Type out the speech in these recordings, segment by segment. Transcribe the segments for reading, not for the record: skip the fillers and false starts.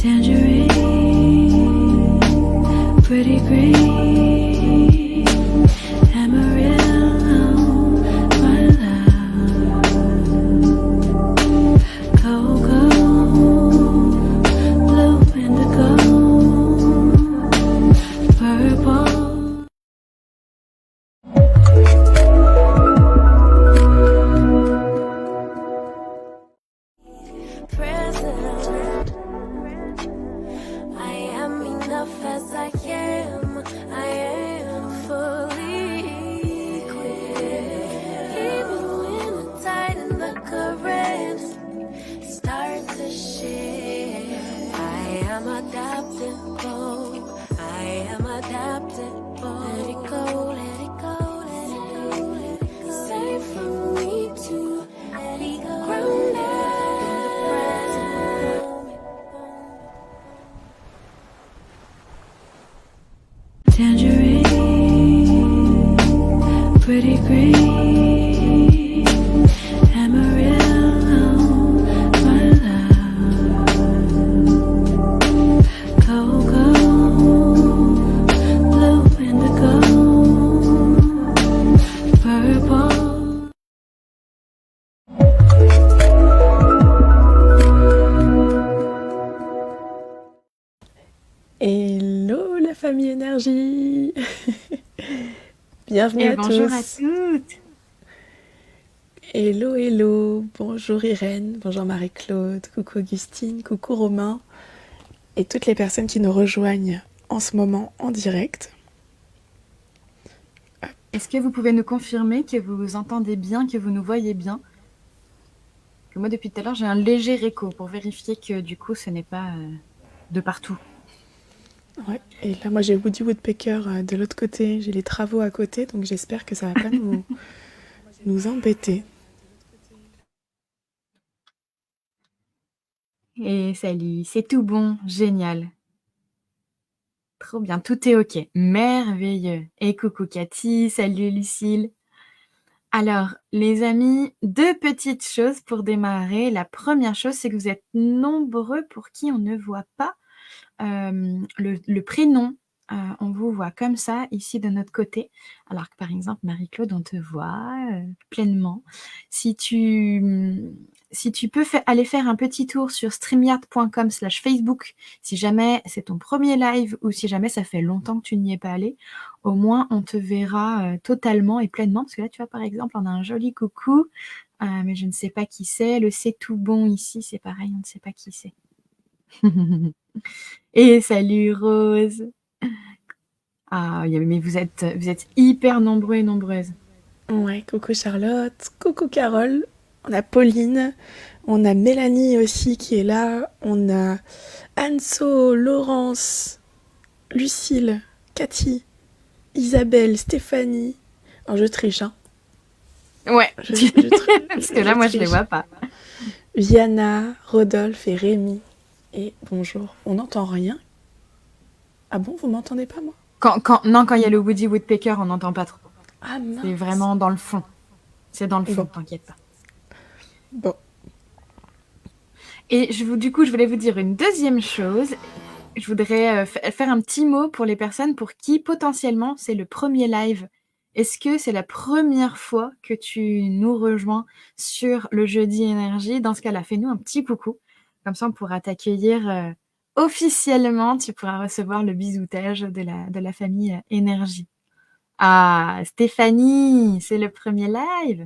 Tangerine, pretty green, Amarillo, my love. Cocoa, blue indigo, purple. Present. I am enough as I am. I am fully equipped. Even when the tide and the current start to shift, I am adaptable. I am adaptable. Let it go, let it go, let it go, let it go. Safe for me to let it go. Grounded in the present moment. Tangerine, pretty green, Amarillo, my love. Cocoa, blue indigo, purple. Hello la famille énergie. Bienvenue Et à bonjour à tous. toutes. Hello, hello. Bonjour Irène, bonjour Marie-Claude, coucou Augustine, coucou Romain et toutes les personnes qui nous rejoignent en ce moment en direct. Est-ce que vous pouvez nous confirmer que vous vous entendez bien, que vous nous voyez bien? Que moi, depuis tout à l'heure, j'ai un léger écho pour vérifier que du coup, ce n'est pas de partout. Ouais. Et là, moi j'ai Woody Woodpecker de l'autre côté, j'ai les travaux à côté, donc j'espère que ça va pas nous embêter. Et salut, c'est tout bon, génial. Trop bien, tout est ok, merveilleux. Et coucou Cathy, salut Lucille. Alors, les amis, deux petites choses pour démarrer. La première chose, c'est que vous êtes nombreux pour qui on ne voit pas le prénom. On vous voit comme ça, ici de notre côté. Alors que par exemple, Marie-Claude, on te voit pleinement. Si tu peux aller faire un petit tour sur streamyard.com/Facebook, si jamais c'est ton premier live ou si jamais ça fait longtemps que tu n'y es pas allé, au moins on te verra totalement et pleinement. Parce que là, tu vois, par exemple, on a un joli coucou, mais je ne sais pas qui c'est. Le c'est tout bon ici, c'est pareil, on ne sait pas qui c'est. Et salut Rose. Ah, mais vous êtes hyper nombreux et nombreuses. Ouais, coucou Charlotte, coucou Carole, on a Pauline, on a Mélanie aussi qui est là, on a Anso, Laurence, Lucille, Cathy, Isabelle, Stéphanie. Oh, je triche, hein. Ouais, parce que là, moi, je les triche. vois pas. Viana, Rodolphe et Rémi. Et bonjour. On n'entend rien? Ah bon, vous m'entendez pas, moi? Quand il y a le Woody Woodpecker, on n'entend pas trop. Ah mince. C'est vraiment dans le fond. C'est dans le fond, Bon. t'inquiète pas. Bon. Et du coup, je voulais vous dire une deuxième chose. Je voudrais faire un petit mot pour les personnes pour qui, potentiellement, c'est le premier live. Est-ce que c'est la première fois que tu nous rejoins sur le Jeudi Énergie? Dans ce cas-là, fais-nous un petit coucou. Comme ça, on pourra t'accueillir officiellement. Tu pourras recevoir le bisoutage de la famille Énergie. Ah, Stéphanie, c'est le premier live.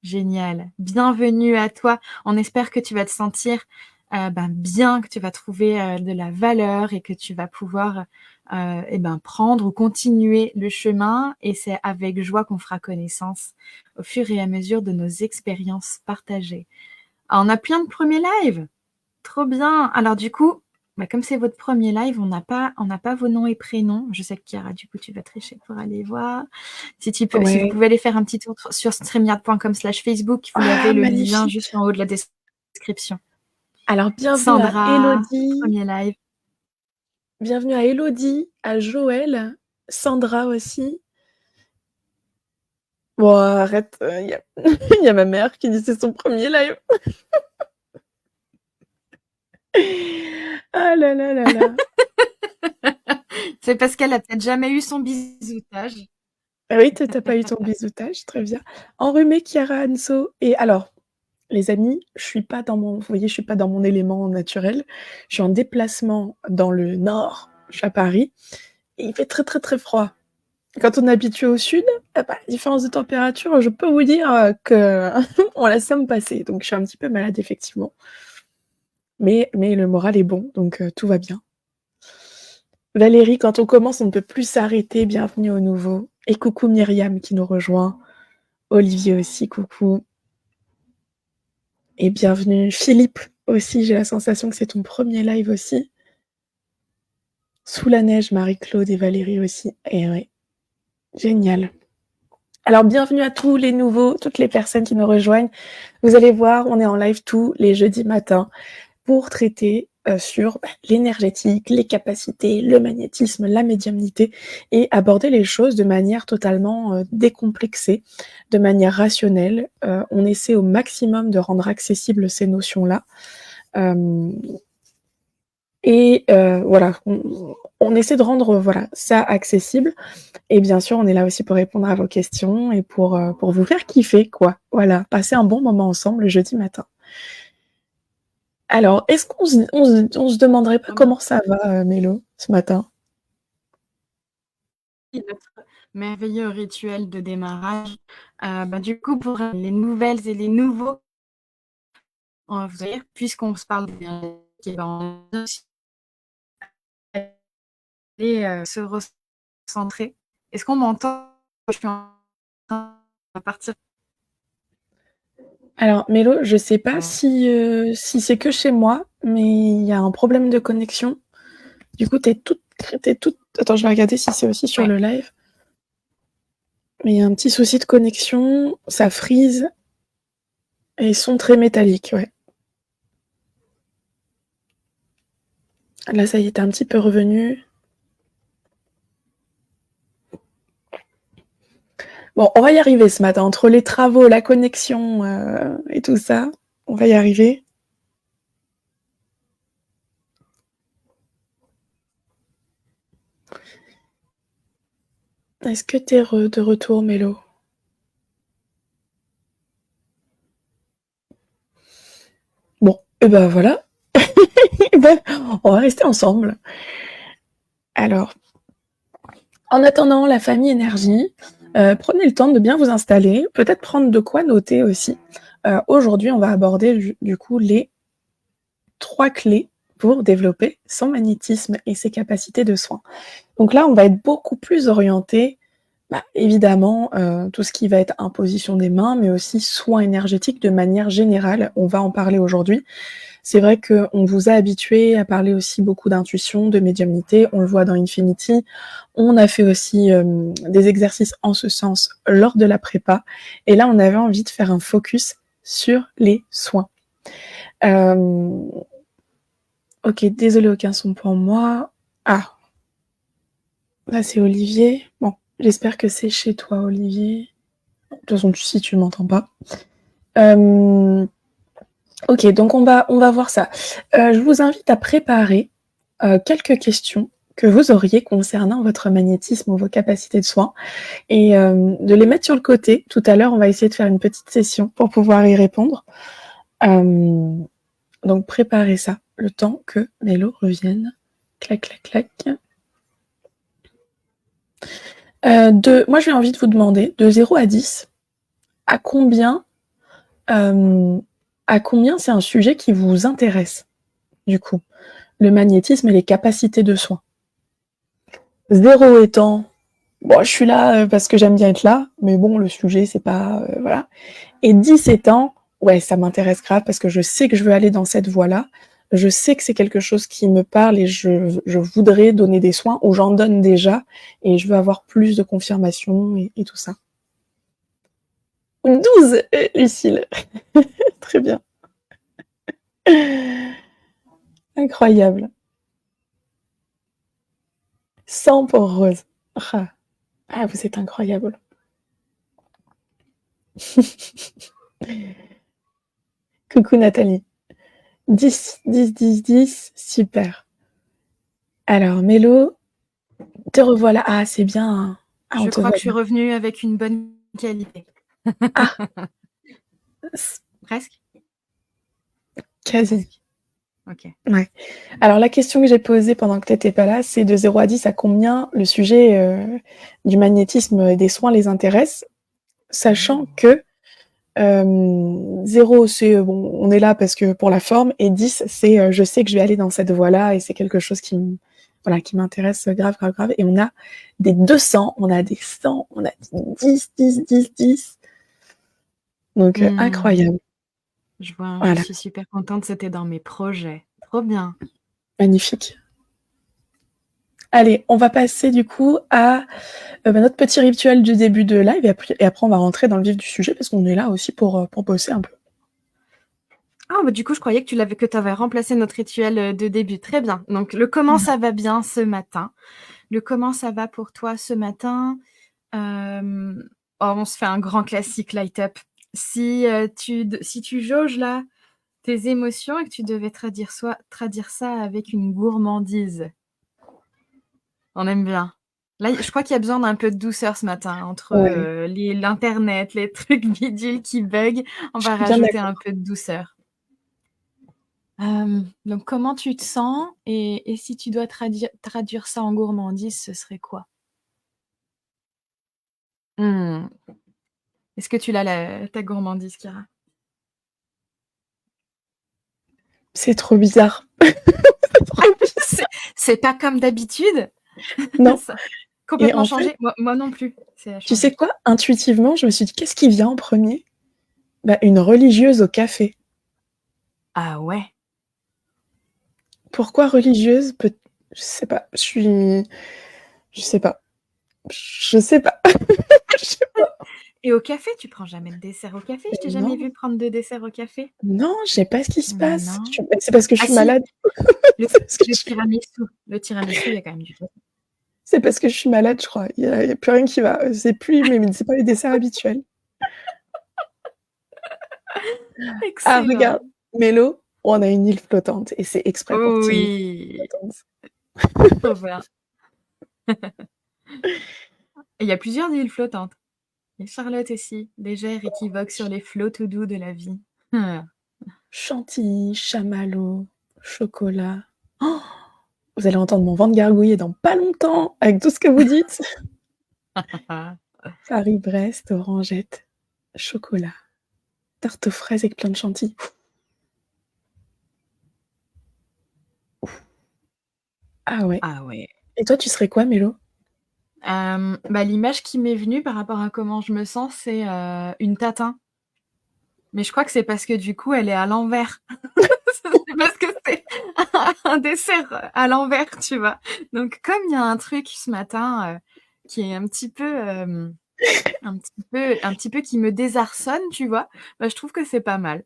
Génial. Bienvenue à toi. On espère que tu vas te sentir bien, que tu vas trouver de la valeur et que tu vas pouvoir prendre ou continuer le chemin. Et c'est avec joie qu'on fera connaissance au fur et à mesure de nos expériences partagées. Ah, on a plein de premiers lives. Trop bien. Alors du coup, comme c'est votre premier live, on n'a pas vos noms et prénoms. Je sais que Chiara, du coup, tu vas tricher pour aller voir. Si vous pouvez aller faire un petit tour sur streamyard.com/Facebook, vous avez le lien juste en haut de la description. Alors, bienvenue Sandra, à Elodie. premier live. Bienvenue à Elodie, à Joël, Sandra aussi. Bon, arrête, il y a ma mère qui dit c'est son premier live. Ah là là là là. C'est parce qu'elle a peut-être jamais eu son bisoutage. Ah oui, t'as pas eu ton bisoutage, très bien. Enrhumé, Chiara, Anso. Et alors, les amis, vous voyez, je suis pas dans mon élément naturel. Je suis en déplacement dans le nord, je suis à Paris, et il fait très très très froid. Quand on est habitué au sud, la différence de température, je peux vous dire que on la somme passer. Donc je suis un petit peu malade effectivement. Mais le moral est bon, donc tout va bien. Valérie, quand on commence, on ne peut plus s'arrêter. Bienvenue au nouveau. Et coucou Myriam qui nous rejoint. Olivier aussi, coucou. Et bienvenue Philippe aussi, j'ai la sensation que c'est ton premier live aussi. Sous la neige, Marie-Claude et Valérie aussi. Et ouais, génial. Alors bienvenue à tous les nouveaux, toutes les personnes qui nous rejoignent. Vous allez voir, on est en live tous les jeudis matins pour traiter sur l'énergétique, les capacités, le magnétisme, la médiumnité et aborder les choses de manière totalement décomplexée, de manière rationnelle. On essaie au maximum de rendre accessibles ces notions-là. Voilà, on essaie de rendre ça accessible. Et bien sûr, on est là aussi pour répondre à vos questions et pour vous faire kiffer, quoi. Voilà, passer un bon moment ensemble le jeudi matin. Alors, est-ce qu'on se demanderait pas comment ça va, Mélo, ce matin? Notre merveilleux rituel de démarrage. Du coup, pour les nouvelles et les nouveaux, on va vous dire, puisqu'on se parle d'énergie, on va aussi aller se recentrer. Est-ce qu'on m'entend? Je suis en train de partir. Alors, Mélo, je sais pas si c'est que chez moi, mais il y a un problème de connexion. Du coup, t'es toute. Attends, je vais regarder si c'est aussi sur le live. Mais il y a un petit souci de connexion, ça freeze. Et son très métallique, ouais. Là, ça y est, t'es un petit peu revenu. Bon, on va y arriver ce matin. Entre les travaux, la connexion et tout ça, on va y arriver. Est-ce que t'es de retour, Mélo? Bon, et ben voilà. On va rester ensemble. Alors, en attendant la famille énergie, prenez le temps de bien vous installer, peut-être prendre de quoi noter aussi. Aujourd'hui, on va aborder du coup les 3 clés pour développer son magnétisme et ses capacités de soin. Donc là, on va être beaucoup plus orienté, évidemment, tout ce qui va être imposition des mains, mais aussi soins énergétiques de manière générale. On va en parler aujourd'hui. C'est vrai qu'on vous a habitué à parler aussi beaucoup d'intuition, de médiumnité. On le voit dans Infinity. On a fait aussi des exercices en ce sens lors de la prépa. Et là, on avait envie de faire un focus sur les soins. Ok, désolé, aucun son pour moi. Ah, là c'est Olivier. Bon, j'espère que c'est chez toi, Olivier. De toute façon, si tu m'entends pas. Ok, donc on va voir ça. Je vous invite à préparer quelques questions que vous auriez concernant votre magnétisme ou vos capacités de soin et de les mettre sur le côté. Tout à l'heure, on va essayer de faire une petite session pour pouvoir y répondre. Donc préparez ça le temps que Mélo revienne. Clac, clac, clac. Moi, j'ai envie de vous demander, de 0 à 10, à combien c'est un sujet qui vous intéresse, du coup, le magnétisme et les capacités de soin. 0 étant, bon, je suis là parce que j'aime bien être là, mais bon, le sujet, c'est pas... voilà. Et 10 étant, ouais, ça m'intéresse grave parce que je sais que je veux aller dans cette voie-là, je sais que c'est quelque chose qui me parle et je voudrais donner des soins, ou j'en donne déjà, et je veux avoir plus de confirmation et tout ça. 12, Lucille. Très bien. Incroyable. 100 pour Rose. Ah, vous êtes incroyable. Coucou Nathalie. 10, 10, 10, 10, super. Alors, Mélo, te revoilà. Ah, c'est bien. Ah, on Je te crois voit que je suis bien. revenue avec une bonne qualité. Ah, Presque? quasi. Presque. OK. Ouais. Alors, la question que j'ai posée pendant que tu n'étais pas là, c'est de 0 à 10 à combien le sujet du magnétisme et des soins les intéresse, sachant Oh. que 0, c'est bon, on est là parce que pour la forme, et 10, c'est je sais que je vais aller dans cette voie-là et c'est quelque chose voilà, qui m'intéresse grave, grave, grave. Et on a des 200, on a des 100, on a des 10, 10, 10, 10. Donc, Mmh. incroyable. Je vois, je Voilà, suis super contente, c'était dans mes projets. Trop bien. magnifique. Allez, on va passer du coup à notre petit rituel du début de live et après on va rentrer dans le vif du sujet parce qu'on est là aussi pour bosser un peu. Ah, bah, du coup, je croyais que tu avais remplacé notre rituel, de début. Très bien. Donc le comment ça va bien ce matin. Le comment ça va pour toi ce matin? Oh, on se fait un grand classique light up. Si tu jauges là, tes émotions et que tu devais traduire ça avec une gourmandise. On aime bien. Là, je crois qu'il y a besoin d'un peu de douceur ce matin entre, Ouais, l'internet, les trucs bidules qui bug. On je va suis bien rajouter un d'accord. peu de douceur. Donc comment tu te sens et si tu dois traduire ça en gourmandise, ce serait quoi? Mmh. Est-ce que tu l'as ta gourmandise, Kira? C'est trop bizarre. C'est trop C'est bizarre. c'est pas comme d'habitude? Non. Ça Et complètement en fait, changé? Moi non plus, c'est tu sais changé. quoi? Intuitivement, je me suis dit: «Qu'est-ce qui vient en premier. Bah, une religieuse au café. Ah ouais? Pourquoi religieuse? Je sais pas, je sais pas. Je sais pas. Je sais pas. Et au café, tu prends jamais de dessert au café? Je t'ai jamais Non, vu prendre de dessert au café? non, je sais pas ce qui se Bah passe. non. C'est parce que je Ah suis si, malade. le C'est parce que le tiramisu. Le tiramisu, il y a quand même du café. c'est parce que je suis malade, je crois. Il y a plus rien qui va. C'est plus mais c'est pas les desserts habituels. Ah regarde, Excellent. Mélo, on a une île flottante et c'est exprès pour que tu aies une île Oui, flottante. trop bien. Et il y a plusieurs îles flottantes. Il y a Charlotte aussi, légère, équivoque sur les flots tout doux de la vie. Ah. Chantilly, chamallow, chocolat. Oh, vous allez entendre mon ventre gargouiller dans pas longtemps avec tout ce que vous dites. Paris-Brest, orangette, chocolat, tarte aux fraises avec plein de chantilly. Ah ouais. Ah ouais. Et toi, tu serais quoi, Mélo? Bah, l'image qui m'est venue par rapport à comment je me sens, c'est, une tatin. Mais je crois que c'est parce que du coup, elle est à l'envers. C'est parce que c'est un dessert à l'envers, tu vois? Donc comme il y a un truc ce matin, qui est un petit peu qui me désarçonne, tu vois? Bah, je trouve que c'est pas mal.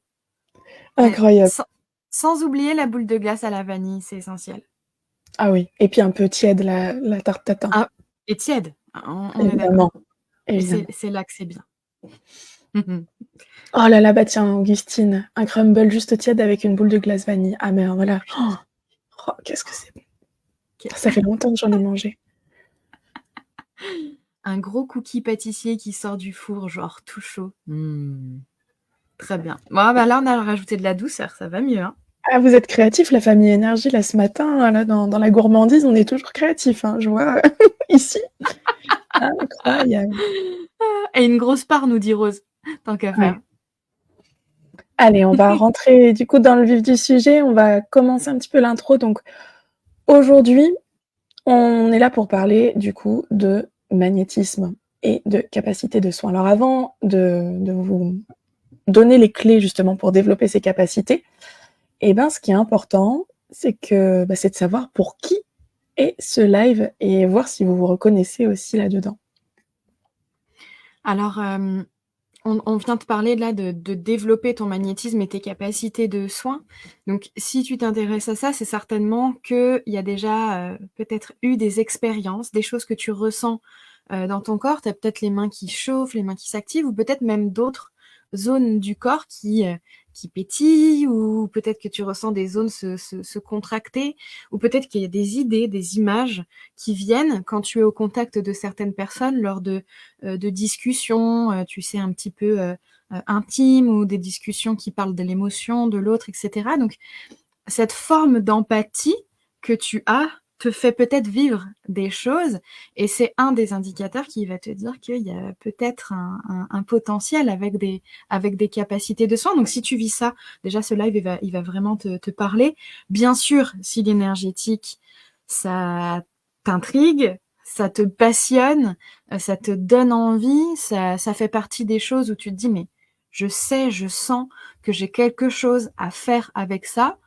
Mais Incroyable. sans oublier la boule de glace à la vanille, c'est essentiel. Ah oui, et puis un peu tiède la tarte tatin, Ah et tiède, on est d'accord. évidemment, Et évidemment. c'est là que c'est bien. Oh là là, bah tiens, Augustine, un crumble juste tiède avec une boule de glace vanille. Ah mais alors voilà. Oh, oh, qu'est-ce que c'est bon. OK. Ça fait longtemps que j'en ai mangé. Un gros cookie pâtissier qui sort du four, genre tout chaud. Mmh. Très bien. Bon, bah, là, on a rajouté de la douceur, ça va mieux, hein. Ah, vous êtes créatifs, la famille énergie, là, ce matin, là, dans la gourmandise, on est toujours créatifs, hein, je vois ici. Incroyable. Et une grosse part, nous dit Rose, tant qu'à Ouais. faire. Allez, on va rentrer du coup dans le vif du sujet. On va commencer un petit peu l'intro. Donc aujourd'hui, on est là pour parler du coup de magnétisme et de capacité de soin. Alors avant de vous donner les clés justement pour développer ces capacités, eh ben, ce qui est important, c'est que c'est de savoir pour qui est ce live et voir si vous vous reconnaissez aussi là-dedans. Alors, on vient de parler là de développer ton magnétisme et tes capacités de soin. Donc si tu t'intéresses à ça, c'est certainement qu'il y a déjà, peut-être eu des expériences, des choses que tu ressens, dans ton corps. Tu as peut-être les mains qui chauffent, les mains qui s'activent ou peut-être même d'autres, zones du corps qui pétillent, ou peut-être que tu ressens des zones se contracter, ou peut-être qu'il y a des idées, des images qui viennent quand tu es au contact de certaines personnes lors de discussions, tu sais, un petit peu intimes, ou des discussions qui parlent de l'émotion de l'autre, etc. Donc, cette forme d'empathie que tu as te fait peut-être vivre des choses, et c'est un des indicateurs qui va te dire qu'il y a peut-être un potentiel avec des capacités de soin. Donc si tu vis ça, déjà ce live il va vraiment te parler. Bien sûr, si l'énergétique, ça t'intrigue, ça te passionne, ça te donne envie, ça fait partie des choses où tu te dis mais je sais, je sens que j'ai quelque chose à faire avec ça,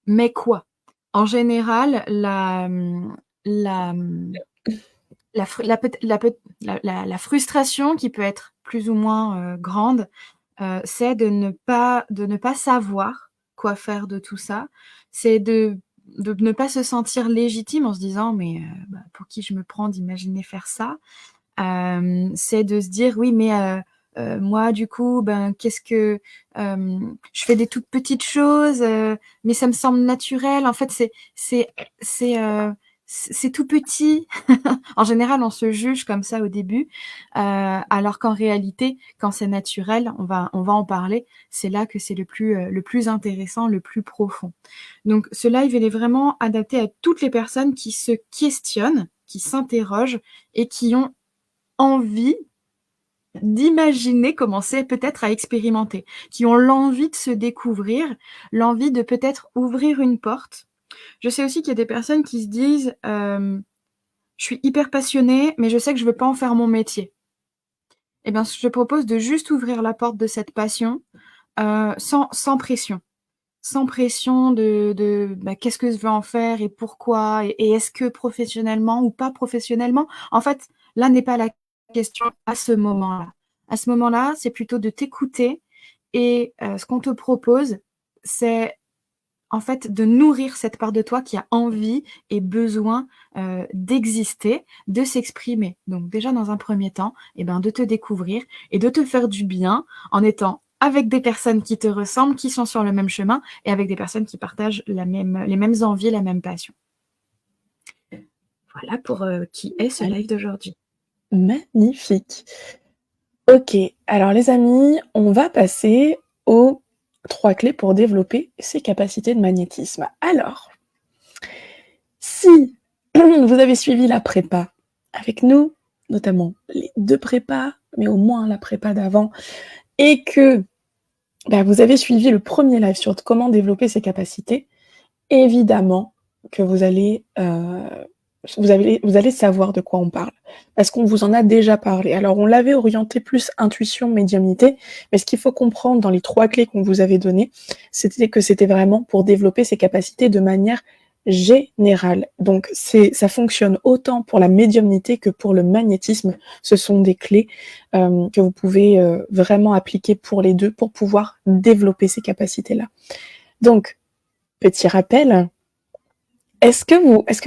mais quoi? En général, la, la, fr- la, peut- la frustration qui peut être plus ou moins grande, c'est de ne pas savoir quoi faire de tout ça. C'est de ne pas se sentir légitime en se disant, mais pour qui je me prends d'imaginer faire ça? C'est de se dire, oui, mais moi, du coup, ben, je fais des toutes petites choses, mais ça me semble naturel. En fait, c'est, euh, c'est tout petit. En général, on se juge comme ça au début, alors qu'en réalité, quand c'est naturel, on va en parler. C'est là que c'est le plus intéressant, le plus profond. Donc, ce live, il est vraiment adapté à toutes les personnes qui se questionnent, qui s'interrogent et qui ont envie d'imaginer commencer peut-être à expérimenter, qui ont l'envie de se découvrir, l'envie de peut-être ouvrir une porte. Je sais aussi qu'il y a des personnes qui se disent je suis hyper passionnée, mais je sais que je veux pas en faire mon métier. Eh bien, je te propose de juste ouvrir la porte de cette passion sans pression. Sans pression de qu'est-ce que je veux en faire et pourquoi, et est-ce que professionnellement ou pas professionnellement. En fait, là n'est pas la question à ce moment-là. À ce moment-là, c'est plutôt de t'écouter, et ce qu'on te propose, c'est en fait de nourrir cette part de toi qui a envie et besoin d'exister, de s'exprimer. Donc déjà dans un premier temps, eh ben, de te découvrir et de te faire du bien en étant avec des personnes qui te ressemblent, qui sont sur le même chemin, et avec des personnes qui partagent les mêmes envies, la même passion. Voilà pour qui est ce live d'aujourd'hui. Magnifique. Ok, alors les amis, on va passer aux 3 clés pour développer ses capacités de magnétisme. Alors, si vous avez suivi la prépa avec nous, notamment les 2 prépas, mais au moins la prépa d'avant, et que vous avez suivi le premier live sur comment développer ses capacités, évidemment que vous allez savoir de quoi on parle, parce qu'on vous en a déjà parlé. Alors on l'avait orienté plus intuition, médiumnité, mais ce qu'il faut comprendre dans les 3 clés qu'on vous avait données, c'était que c'était vraiment pour développer ses capacités de manière générale. Donc ça fonctionne autant pour la médiumnité que pour le magnétisme. Ce sont des clés que vous pouvez vraiment appliquer pour les deux pour pouvoir développer ces capacités-là. Donc, petit rappel, est-ce que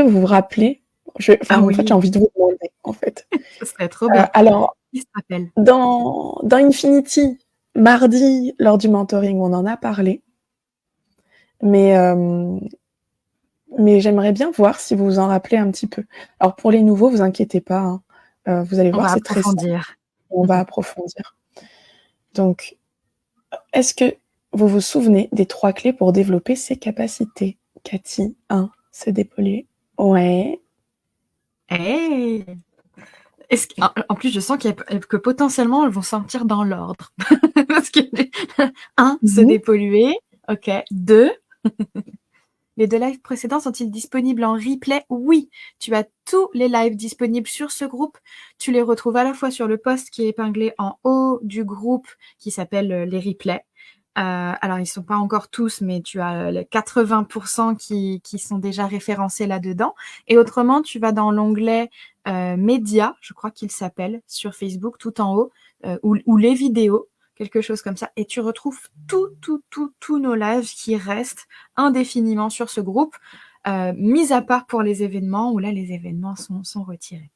vous vous rappelez En fait, j'ai envie de vous demander, en fait. Ce serait trop bien. Alors, Qui se rappelle? dans Infinity, mardi, lors du mentoring, on en a parlé. Mais j'aimerais bien voir si vous vous en rappelez un petit peu. Alors, pour les nouveaux, vous inquiétez pas. Vous allez voir, c'est très simple. On va approfondir. Donc, est-ce que vous vous souvenez des 3 clés pour développer ses capacités? Cathy, 1, se dépolluer. Ouais. Hey, en plus, je sens que potentiellement, elles vont sortir dans l'ordre. Parce que 1, se dépolluer. Ok. 2, les 2 lives précédents sont-ils disponibles en replay? Oui, tu as tous les lives disponibles sur ce groupe. Tu les retrouves à la fois sur le post qui est épinglé en haut du groupe qui s'appelle les replays. Alors, ils ne sont pas encore tous, mais tu as les 80% qui sont déjà référencés là-dedans. Et autrement, tu vas dans l'onglet Médias, je crois qu'il s'appelle, sur Facebook, tout en haut, ou les vidéos, quelque chose comme ça. Et tu retrouves tous nos lives qui restent indéfiniment sur ce groupe, mis à part pour les événements, où là, les événements sont retirés.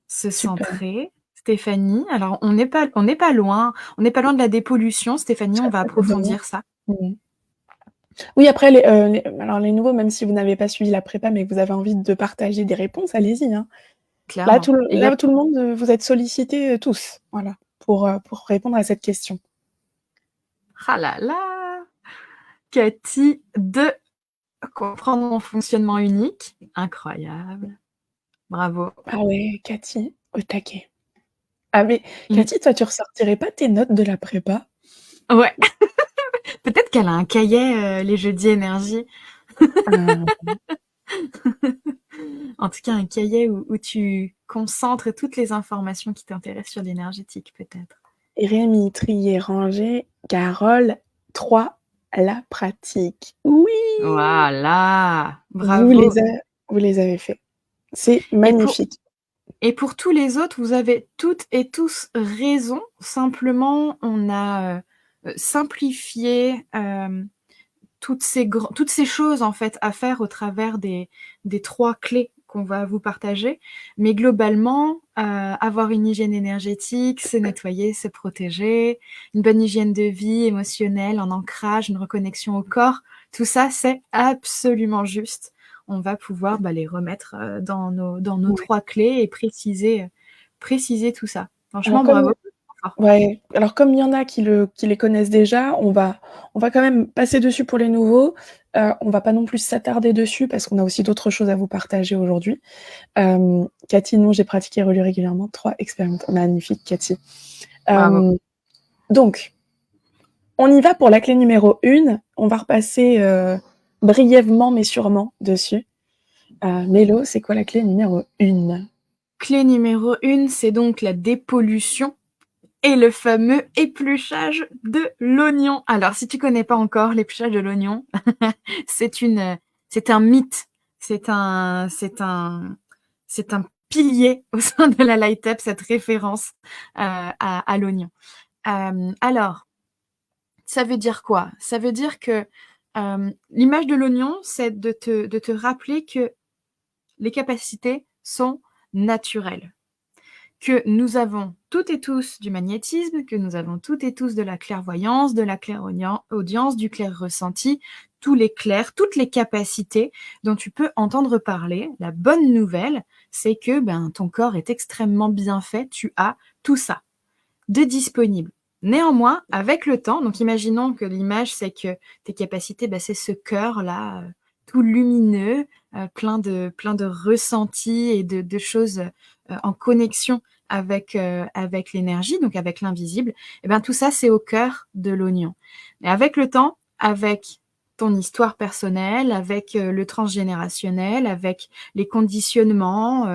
Se centrer, Stéphanie. Alors, on n'est pas loin de la dépollution, Stéphanie, on va approfondir ça. Mmh. Oui, après, alors les nouveaux, même si vous n'avez pas suivi la prépa, mais que vous avez envie de partager des réponses, allez-y, hein. Là, Clairement. tout le Et il y a là, tout le monde, vous êtes sollicités, tous, voilà, pour répondre à cette question. ah là là! Cathy, 2, comprendre mon fonctionnement unique. Incroyable. Bravo. Ah ouais, Cathy, au taquet. Ah mais Mmh. Cathy, toi, tu ressortirais pas tes notes de la prépa? Ouais. Peut-être qu'elle a un cahier, les jeudis énergie. Heu, En tout cas, un cahier où tu concentres toutes les informations qui t'intéressent sur l'énergétique, peut-être. Rémi, trier, ranger, Carole, 3, la pratique. Oui! Voilà! Vous Bravo! les a vous les avez faits. C'est Et pour magnifique. Et pour tous les autres, vous avez toutes et tous raison. Simplement, on a, simplifié, toutes ces choses, en fait, à faire au travers des 3 clés qu'on va vous partager. Mais globalement, avoir une hygiène énergétique, se nettoyer, se protéger, une bonne hygiène de vie émotionnelle, un ancrage, une reconnexion au corps, tout ça, c'est absolument juste. On va pouvoir, les remettre, dans nos Ouais. 3 clés et préciser tout ça. Alors Franchement, comme bravo. Fort. Ouais, alors comme il y en a qui les connaissent déjà, on va quand même passer dessus pour les nouveaux. On va pas non plus s'attarder dessus parce qu'on a aussi d'autres choses à vous partager aujourd'hui. Cathy, non, j'ai pratiqué et relu régulièrement 3 expériences. Magnifique, Cathy. Bravo. Donc, on y va pour la clé numéro 1. On va repasser brièvement mais sûrement dessus. Mélo, c'est quoi la clé numéro 1? Clé numéro 1, c'est donc la dépollution. Et le fameux épluchage de l'oignon. Alors, si tu connais pas encore l'épluchage de l'oignon, c'est un mythe. C'est un pilier au sein de la Light Up, cette référence à l'oignon. Alors, ça veut dire quoi? Ça veut dire que l'image de l'oignon, c'est de te rappeler que les capacités sont naturelles. Que nous avons toutes et tous du magnétisme, que nous avons toutes et tous de la clairvoyance, de la clairaudience, du clair ressenti, tous les clairs, toutes les capacités dont tu peux entendre parler. La bonne nouvelle, c'est que ton corps est extrêmement bien fait, tu as tout ça de disponible. Néanmoins, avec le temps, donc imaginons que l'image, c'est que tes capacités, c'est ce cœur-là, tout lumineux, plein de ressentis et de choses en connexion avec l'énergie, donc avec l'invisible. Et tout ça, c'est au cœur de l'oignon. Et avec le temps, avec ton histoire personnelle, avec le transgénérationnel, avec les conditionnements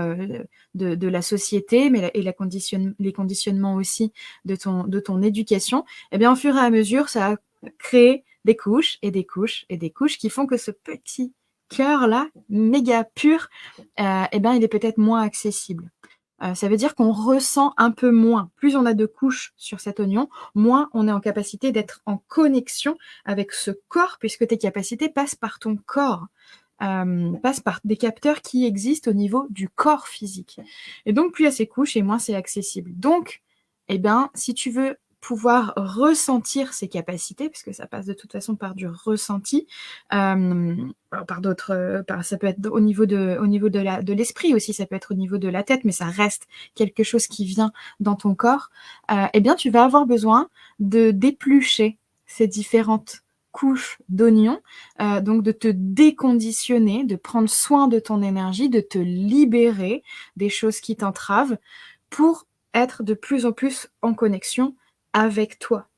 de la société, mais les conditionnements aussi de ton éducation, au fur et à mesure, ça a créé des couches et des couches et des couches qui font que ce petit cœur-là, méga pur, il est peut-être moins accessible. Ça veut dire qu'on ressent un peu moins. Plus on a de couches sur cet oignon, moins on est en capacité d'être en connexion avec ce corps, puisque tes capacités passent par ton corps, passent par des capteurs qui existent au niveau du corps physique. Et donc, plus il y a ces couches et moins c'est accessible. Donc, si tu veux pouvoir ressentir ces capacités, puisque ça passe de toute façon par du ressenti, ça peut être au niveau de l'esprit aussi, ça peut être au niveau de la tête, mais ça reste quelque chose qui vient dans ton corps, tu vas avoir besoin de d'éplucher ces différentes couches d'oignons, donc de te déconditionner, de prendre soin de ton énergie, de te libérer des choses qui t'entravent pour être de plus en plus en connexion avec toi.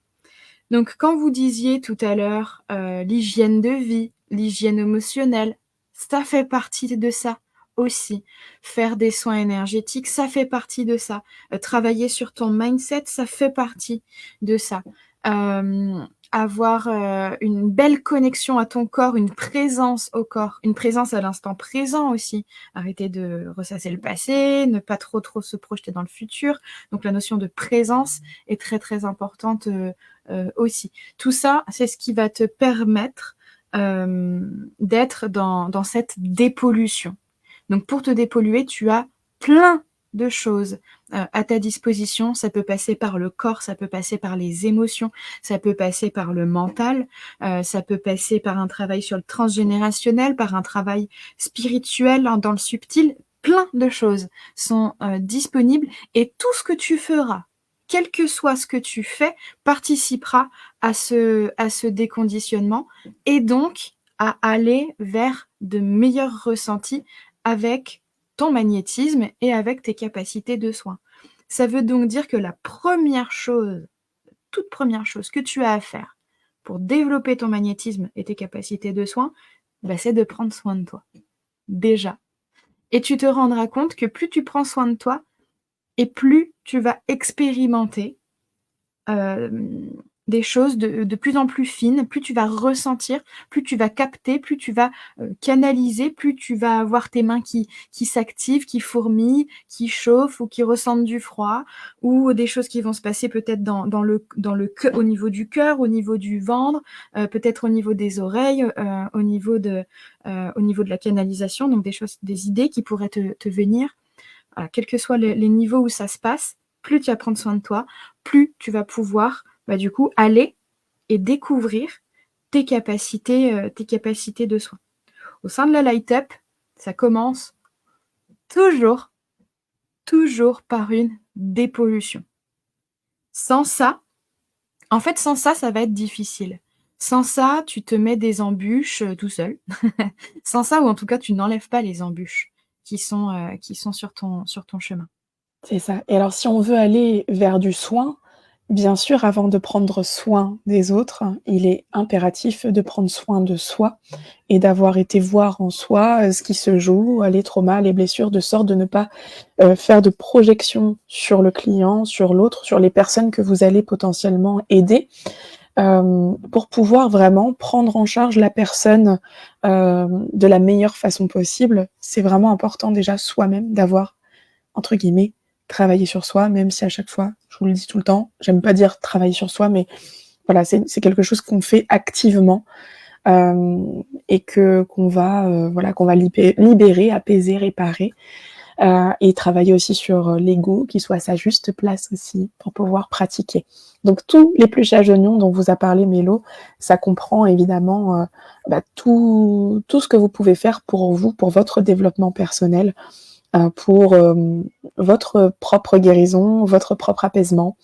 Donc, quand vous disiez tout à l'heure l'hygiène de vie, l'hygiène émotionnelle, ça fait partie de ça aussi. Faire des soins énergétiques, ça fait partie de ça. Travailler sur ton mindset, ça fait partie de ça. Avoir une belle connexion à ton corps, une présence au corps, une présence à l'instant présent aussi. Arrêter de ressasser le passé, ne pas trop se projeter dans le futur. Donc la notion de présence est très très importante aussi. Tout ça, c'est ce qui va te permettre d'être dans cette dépollution. Donc pour te dépolluer, tu as plein de choses à ta disposition. Ça peut passer par le corps, ça peut passer par les émotions, ça peut passer par le mental, ça peut passer par un travail sur le transgénérationnel, par un travail spirituel dans le subtil. Plein de choses sont disponibles et tout ce que tu feras, quel que soit ce que tu fais, participera à ce déconditionnement et donc à aller vers de meilleurs ressentis avec ton magnétisme et avec tes capacités de soin. Ça veut donc dire que la première chose, toute première chose que tu as à faire pour développer ton magnétisme et tes capacités de soin, c'est de prendre soin de toi. Déjà. Et tu te rendras compte que plus tu prends soin de toi, et plus tu vas expérimenter des choses de plus en plus fines, plus tu vas ressentir, plus tu vas capter, plus tu vas canaliser, plus tu vas avoir tes mains qui s'activent, qui fourmillent, qui chauffent ou qui ressentent du froid, ou des choses qui vont se passer peut-être au niveau du cœur, au niveau du ventre, peut-être au niveau des oreilles, au niveau de la canalisation, donc des idées qui pourraient te venir. Voilà, quels que soient les niveaux où ça se passe, plus tu vas prendre soin de toi, plus tu vas pouvoir du coup aller et découvrir tes capacités de soin. Au sein de la Light Up, ça commence toujours par une dépollution. Sans ça, ça va être difficile. Sans ça, tu te mets des embûches tout seul. Sans ça, ou en tout cas, tu n'enlèves pas les embûches qui sont sur ton chemin. C'est ça. Et alors si on veut aller vers du soin, bien sûr, avant de prendre soin des autres, il est impératif de prendre soin de soi et d'avoir été voir en soi ce qui se joue, les traumas, les blessures, de sorte de ne pas faire de projection sur le client, sur l'autre, sur les personnes que vous allez potentiellement aider, pour pouvoir vraiment prendre en charge la personne de la meilleure façon possible. C'est vraiment important déjà soi-même d'avoir, entre guillemets, travailler sur soi, même si à chaque fois, je vous le dis tout le temps, j'aime pas dire travailler sur soi, mais voilà, c'est quelque chose qu'on fait activement et qu'on va libérer, apaiser, réparer et travailler aussi sur l'ego, qui soit à sa juste place aussi pour pouvoir pratiquer. Donc tous les pluchages d'oignons dont vous a parlé Mélo, ça comprend évidemment tout ce que vous pouvez faire pour vous, pour votre développement personnel, pour votre propre guérison, votre propre apaisement.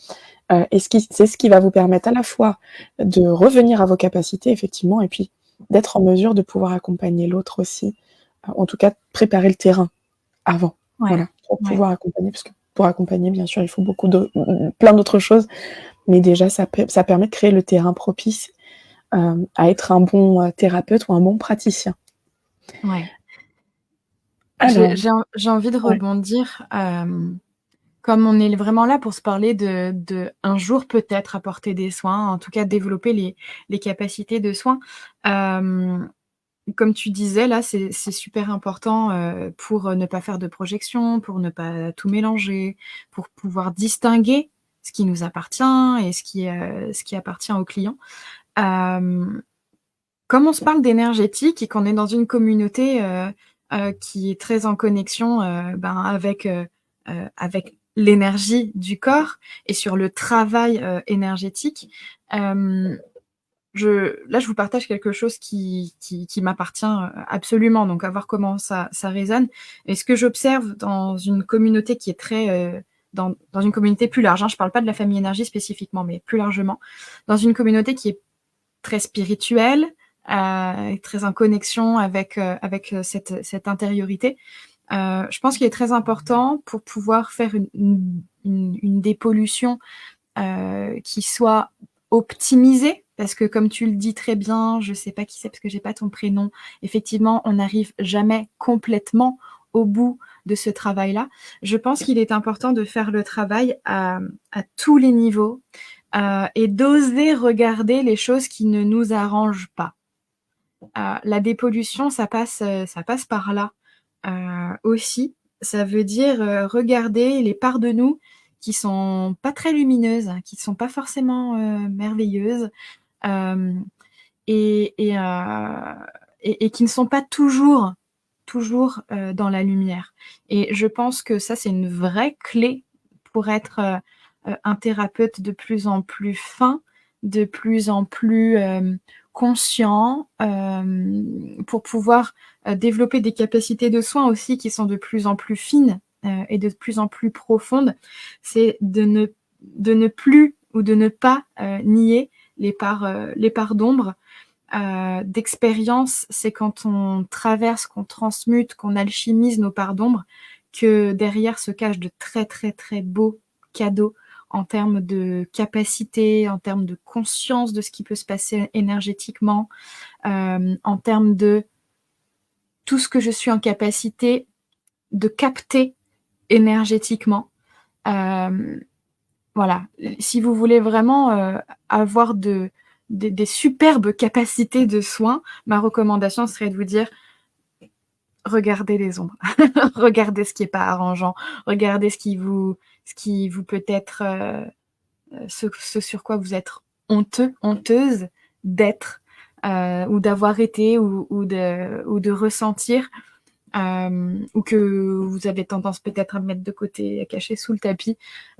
Et c'est ce qui va vous permettre à la fois de revenir à vos capacités, effectivement, et puis d'être en mesure de pouvoir accompagner l'autre aussi. En tout cas, préparer le terrain avant, voilà, pour pouvoir accompagner, parce que pour accompagner, bien sûr, il faut plein d'autres choses, mais déjà, ça permet de créer le terrain propice à être un bon thérapeute ou un bon praticien. Ouais. Alors, j'ai envie de rebondir, comme on est vraiment là pour se parler de un jour peut-être apporter des soins, en tout cas développer les capacités de soins. Comme tu disais là, c'est super important pour ne pas faire de projection, pour ne pas tout mélanger, pour pouvoir distinguer ce qui nous appartient et ce qui appartient au client. Comme on se parle d'énergétique et qu'on est dans une communauté qui est très en connexion avec l'énergie du corps et sur le travail énergétique, je vous partage quelque chose qui m'appartient absolument, donc à voir comment ça résonne. Et ce que j'observe dans une communauté qui est très dans une communauté plus large, je parle pas de la famille énergie spécifiquement, mais plus largement, dans une communauté qui est très spirituelle, très en connexion avec cette intériorité. Je pense qu'il est très important pour pouvoir faire une dépollution qui soit optimisée, parce que comme tu le dis très bien, je sais pas qui c'est parce que j'ai pas ton prénom, effectivement, on n'arrive jamais complètement au bout de ce travail-là. Je pense qu'il est important de faire le travail à tous les niveaux et d'oser regarder les choses qui ne nous arrangent pas. La dépollution, ça passe par là aussi. Ça veut dire regarder les parts de nous qui sont pas très lumineuses, qui sont pas forcément merveilleuses et qui ne sont pas toujours toujours dans la lumière. Et je pense que ça, c'est une vraie clé pour être un thérapeute de plus en plus fin, de plus en plus conscient, pour pouvoir développer des capacités de soins aussi qui sont de plus en plus fines et de plus en plus profondes. C'est de ne plus ou de ne pas nier les parts d'ombre. D'expérience, c'est quand on traverse, qu'on transmute, qu'on alchimise nos parts d'ombre, que derrière se cachent de très très très beaux cadeaux en termes de capacité, en termes de conscience de ce qui peut se passer énergétiquement, en termes de tout ce que je suis en capacité de capter énergétiquement. Voilà, si vous voulez vraiment avoir des superbes capacités de soins, ma recommandation serait de vous dire regardez les ombres, regardez ce qui n'est pas arrangeant, regardez ce qui vous peut être, ce sur quoi vous êtes honteuse d'être ou d'avoir été ou de ressentir. Ou que vous avez tendance peut-être à mettre de côté, à cacher sous le tapis,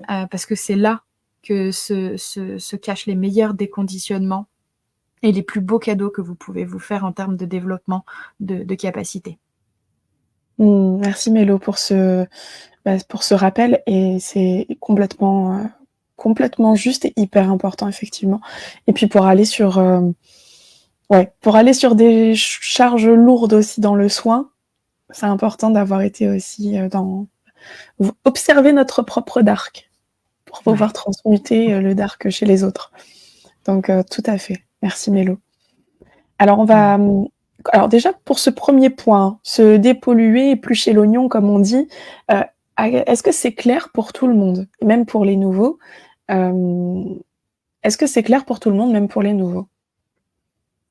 parce que c'est là que se cachent les meilleurs déconditionnements et les plus beaux cadeaux que vous pouvez vous faire en termes de développement de capacité. Merci Mélo pour ce rappel, et c'est complètement juste et hyper important effectivement. Et puis pour aller sur des charges lourdes aussi dans le soin, c'est important d'avoir été aussi observer notre propre dark pour pouvoir transmuter le dark chez les autres. Donc tout à fait. Merci Mélo. Alors alors déjà pour ce premier point, se dépolluer, éplucher l'oignon comme on dit, est-ce que c'est clair pour tout le monde, même pour les nouveaux? Est-ce que c'est clair pour tout le monde, même pour les nouveaux?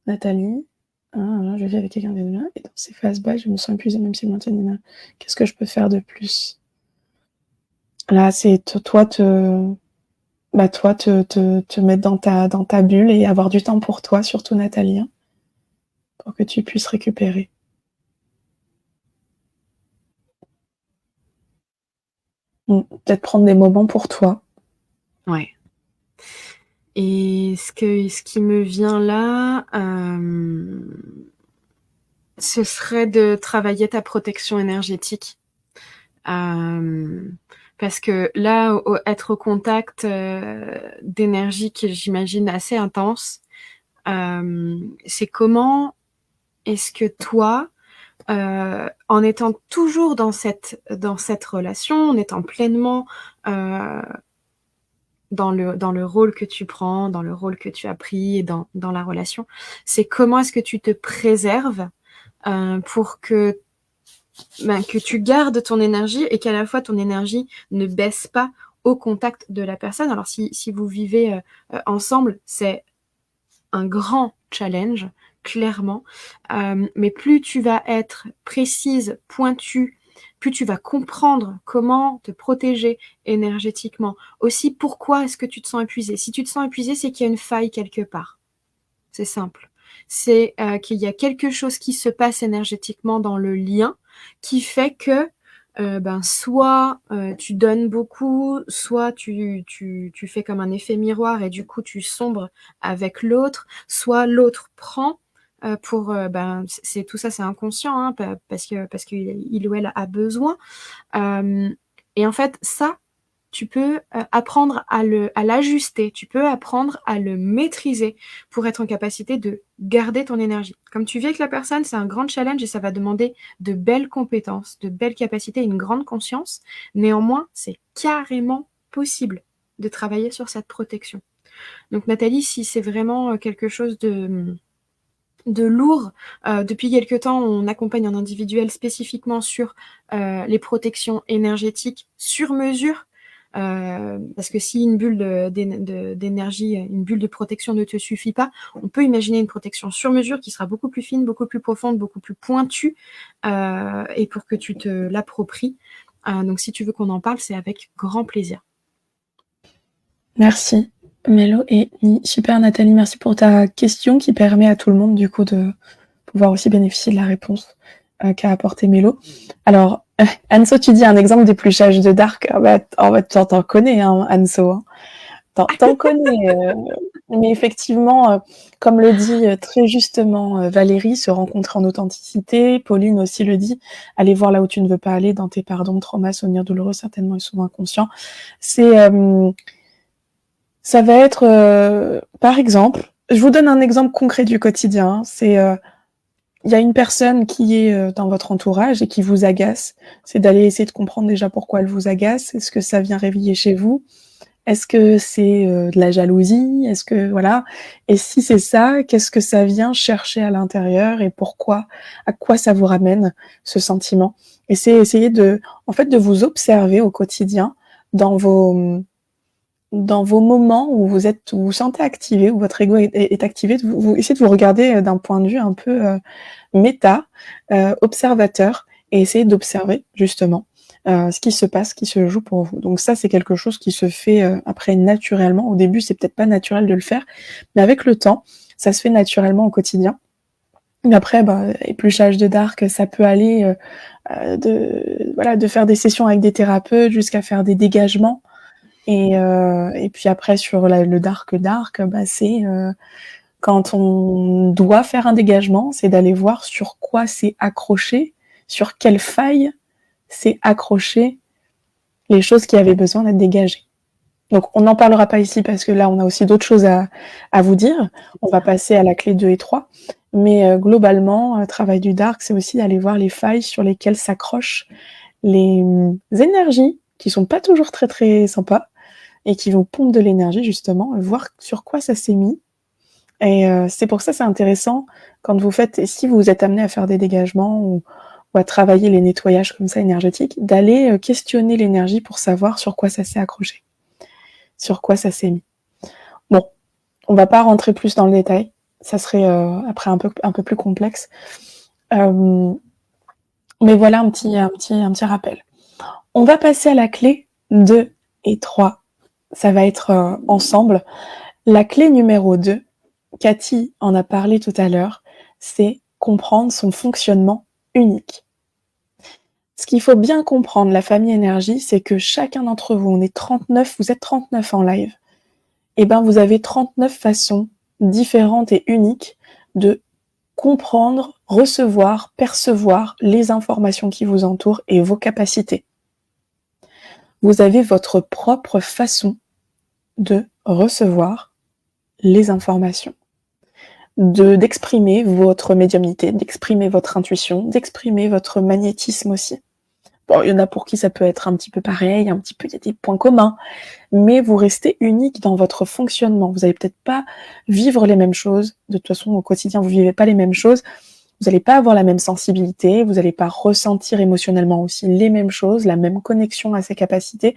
Nathalie? Je vis avec quelqu'un déjà, et dans ces phases basses, je me sens épuisée même si je maintiens une... Qu'est-ce que je peux faire de plus? Là, c'est toi te mettre dans ta bulle et avoir du temps pour toi, surtout Nathalie, hein, pour que tu puisses récupérer. Peut-être prendre des moments pour toi. Ouais. Et ce qui me vient là, ce serait de travailler ta protection énergétique. Parce que là, être au contact d'énergie qui, j'imagine, assez intense, c'est comment est-ce que toi, en étant toujours dans cette relation, en étant pleinement dans le rôle que tu prends, dans le rôle que tu as pris et dans la relation, c'est comment est-ce que tu te préserves pour que tu gardes ton énergie et qu'à la fois ton énergie ne baisse pas au contact de la personne. Alors si vous vivez ensemble, c'est un grand challenge, clairement, mais plus tu vas être précise, pointue, plus tu vas comprendre comment te protéger énergétiquement. Aussi, pourquoi est-ce que tu te sens épuisé? Si tu te sens épuisé, c'est qu'il y a une faille quelque part. C'est simple. C'est qu'il y a quelque chose qui se passe énergétiquement dans le lien qui fait que soit tu donnes beaucoup, soit tu fais comme un effet miroir et du coup tu sombres avec l'autre, soit l'autre prend pour c'est tout ça, c'est inconscient, hein, parce qu'il ou elle a besoin. Et en fait, ça, tu peux apprendre à l'ajuster, tu peux apprendre à le maîtriser pour être en capacité de garder ton énergie. Comme tu vis avec la personne, c'est un grand challenge et ça va demander de belles compétences, de belles capacités et une grande conscience. Néanmoins, c'est carrément possible de travailler sur cette protection. Donc Nathalie, si c'est vraiment quelque chose de lourd, depuis quelque temps, on accompagne en individuel spécifiquement sur les protections énergétiques sur mesure. Parce que si une bulle d'énergie, une bulle de protection ne te suffit pas, on peut imaginer une protection sur mesure qui sera beaucoup plus fine, beaucoup plus profonde, beaucoup plus pointue, et pour que tu te l'appropries. Donc si tu veux qu'on en parle, c'est avec grand plaisir. Merci Mélo et super Nathalie, merci pour ta question qui permet à tout le monde du coup de pouvoir aussi bénéficier de la réponse. qu'a apporté Mélo. Alors, Anso, tu dis un exemple d'épluchage de dark. T'en connais, hein, Anso. Hein. T'en connais. Mais effectivement, comme le dit très justement Valérie, se rencontrer en authenticité. Pauline aussi le dit. Aller voir là où tu ne veux pas aller, dans tes pardons, traumas, souvenirs douloureux, certainement et souvent inconscients. Ça va être, par exemple, je vous donne un exemple concret du quotidien. Il y a une personne qui est dans votre entourage et qui vous agace. C'est d'aller essayer de comprendre déjà pourquoi elle vous agace. Est-ce que ça vient réveiller chez vous? Est-ce que c'est de la jalousie? Est-ce que voilà? Et si c'est ça, qu'est-ce que ça vient chercher à l'intérieur et pourquoi? À quoi ça vous ramène ce sentiment? Et c'est essayer de vous observer au quotidien dans vos moments où vous vous sentez activé, où votre ego est activé, vous essayez de vous regarder d'un point de vue un peu méta, observateur, et essayer d'observer justement ce qui se passe, ce qui se joue pour vous. Donc ça, c'est quelque chose qui se fait après naturellement. Au début, c'est peut-être pas naturel de le faire, mais avec le temps, ça se fait naturellement au quotidien. Mais après, épluchage de dark, ça peut aller de faire des sessions avec des thérapeutes jusqu'à faire des dégagements. Et puis après, sur le dark, c'est quand on doit faire un dégagement, c'est d'aller voir sur quoi c'est accroché, sur quelle faille c'est accroché les choses qui avaient besoin d'être dégagées. Donc on n'en parlera pas ici parce que là on a aussi d'autres choses à vous dire. On va passer à la clé 2 et 3. Mais globalement, le travail du dark, c'est aussi d'aller voir les failles sur lesquelles s'accrochent les énergies qui sont pas toujours très très sympas et qui vont pondre de l'énergie justement, voir sur quoi ça s'est mis. Et c'est pour ça c'est intéressant quand vous faites, si vous êtes amené à faire des dégagements ou à travailler les nettoyages comme ça énergétiques, d'aller questionner l'énergie pour savoir sur quoi ça s'est accroché, sur quoi ça s'est mis. Bon, on va pas rentrer plus dans le détail, ça serait après un peu plus complexe. Mais voilà un petit rappel. On va passer à la clé 2 et 3. Ça va être ensemble. La clé numéro 2, Cathy en a parlé tout à l'heure, c'est comprendre son fonctionnement unique. Ce qu'il faut bien comprendre, la famille énergie, c'est que chacun d'entre vous, vous êtes 39 en live, et vous avez 39 façons différentes et uniques de comprendre, recevoir, percevoir les informations qui vous entourent et vos capacités. Vous avez votre propre façon de recevoir les informations, d'exprimer votre médiumnité, d'exprimer votre intuition, d'exprimer votre magnétisme aussi. Bon, il y en a pour qui ça peut être un petit peu pareil, il y a des points communs, mais vous restez unique dans votre fonctionnement. Vous n'allez peut-être pas vivre les mêmes choses. De toute façon, au quotidien, vous vivez pas les mêmes choses. Vous n'allez pas avoir la même sensibilité, vous n'allez pas ressentir émotionnellement aussi les mêmes choses, la même connexion à ces capacités.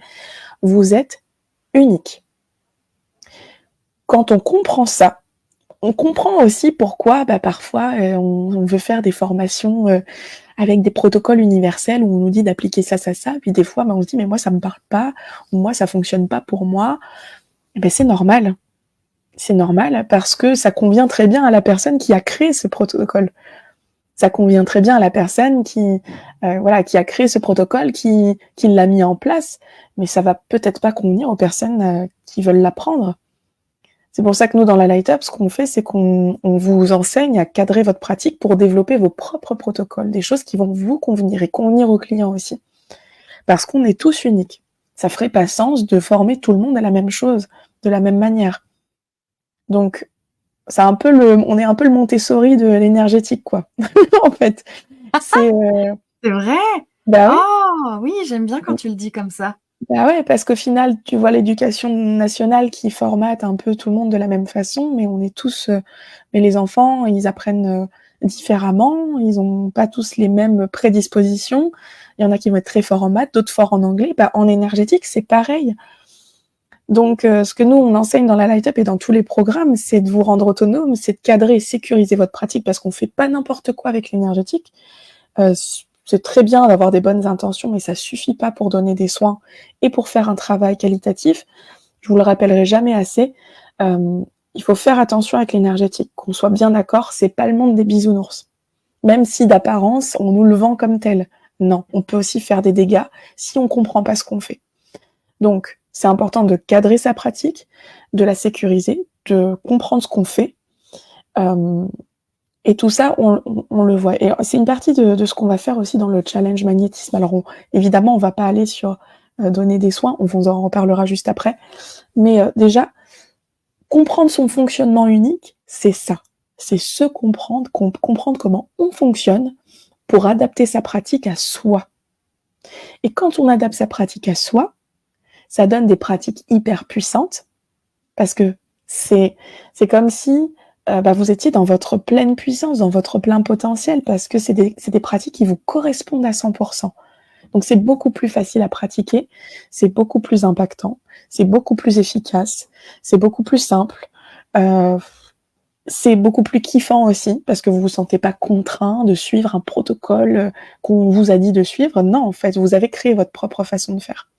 Vous êtes unique. Quand on comprend ça, on comprend aussi pourquoi parfois on veut faire des formations avec des protocoles universels où on nous dit d'appliquer ça, puis des fois on se dit mais moi ça me parle pas, ou moi ça fonctionne pas pour moi. Et c'est normal. C'est normal parce que ça convient très bien à la personne qui a créé ce protocole. Ça convient très bien à la personne qui a créé ce protocole, qui l'a mis en place, mais ça va peut-être pas convenir aux personnes qui veulent l'apprendre. C'est pour ça que nous, dans la Light Up, ce qu'on fait, c'est qu'on vous enseigne à cadrer votre pratique pour développer vos propres protocoles, des choses qui vont vous convenir et convenir aux clients aussi. Parce qu'on est tous uniques. Ça ferait pas sens de former tout le monde à la même chose, de la même manière. Donc, c'est on est un peu le Montessori de l'énergétique, quoi. En fait. C'est vrai? Ouais. Oh, oui, j'aime bien quand tu le dis comme ça. Ouais, parce qu'au final, tu vois l'éducation nationale qui formate un peu tout le monde de la même façon, mais on est tous... mais les enfants, ils apprennent différemment, ils n'ont pas tous les mêmes prédispositions. Il y en a qui vont être très forts en maths, d'autres forts en anglais. En énergétique, c'est pareil. Donc, ce que nous, on enseigne dans la Light Up et dans tous les programmes, c'est de vous rendre autonome, c'est de cadrer et sécuriser votre pratique, parce qu'on fait pas n'importe quoi avec l'énergétique. C'est très bien d'avoir des bonnes intentions, mais ça suffit pas pour donner des soins et pour faire un travail qualitatif. Je vous le rappellerai jamais assez. Il faut faire attention avec l'énergétique, qu'on soit bien d'accord, c'est pas le monde des bisounours. même si d'apparence, on nous le vend comme tel. Non, on peut aussi faire des dégâts si on comprend pas ce qu'on fait. Donc, c'est important de cadrer sa pratique, de la sécuriser, de comprendre ce qu'on fait. Et tout ça, on le voit. Et c'est une partie de ce qu'on va faire aussi dans le challenge magnétisme. Alors, évidemment, on va pas aller sur donner des soins, on vous en reparlera juste après. Mais déjà, comprendre son fonctionnement unique, c'est ça. C'est se comprendre, comprendre comment on fonctionne pour adapter sa pratique à soi. Et quand on adapte sa pratique à soi, ça donne des pratiques hyper puissantes parce que c'est comme si vous étiez dans votre pleine puissance, dans votre plein potentiel parce que c'est des pratiques qui vous correspondent à 100%. Donc c'est beaucoup plus facile à pratiquer, c'est beaucoup plus impactant, c'est beaucoup plus efficace, c'est beaucoup plus simple. C'est beaucoup plus kiffant aussi parce que vous vous sentez pas contraint de suivre un protocole qu'on vous a dit de suivre. Non, en fait, vous avez créé votre propre façon de faire.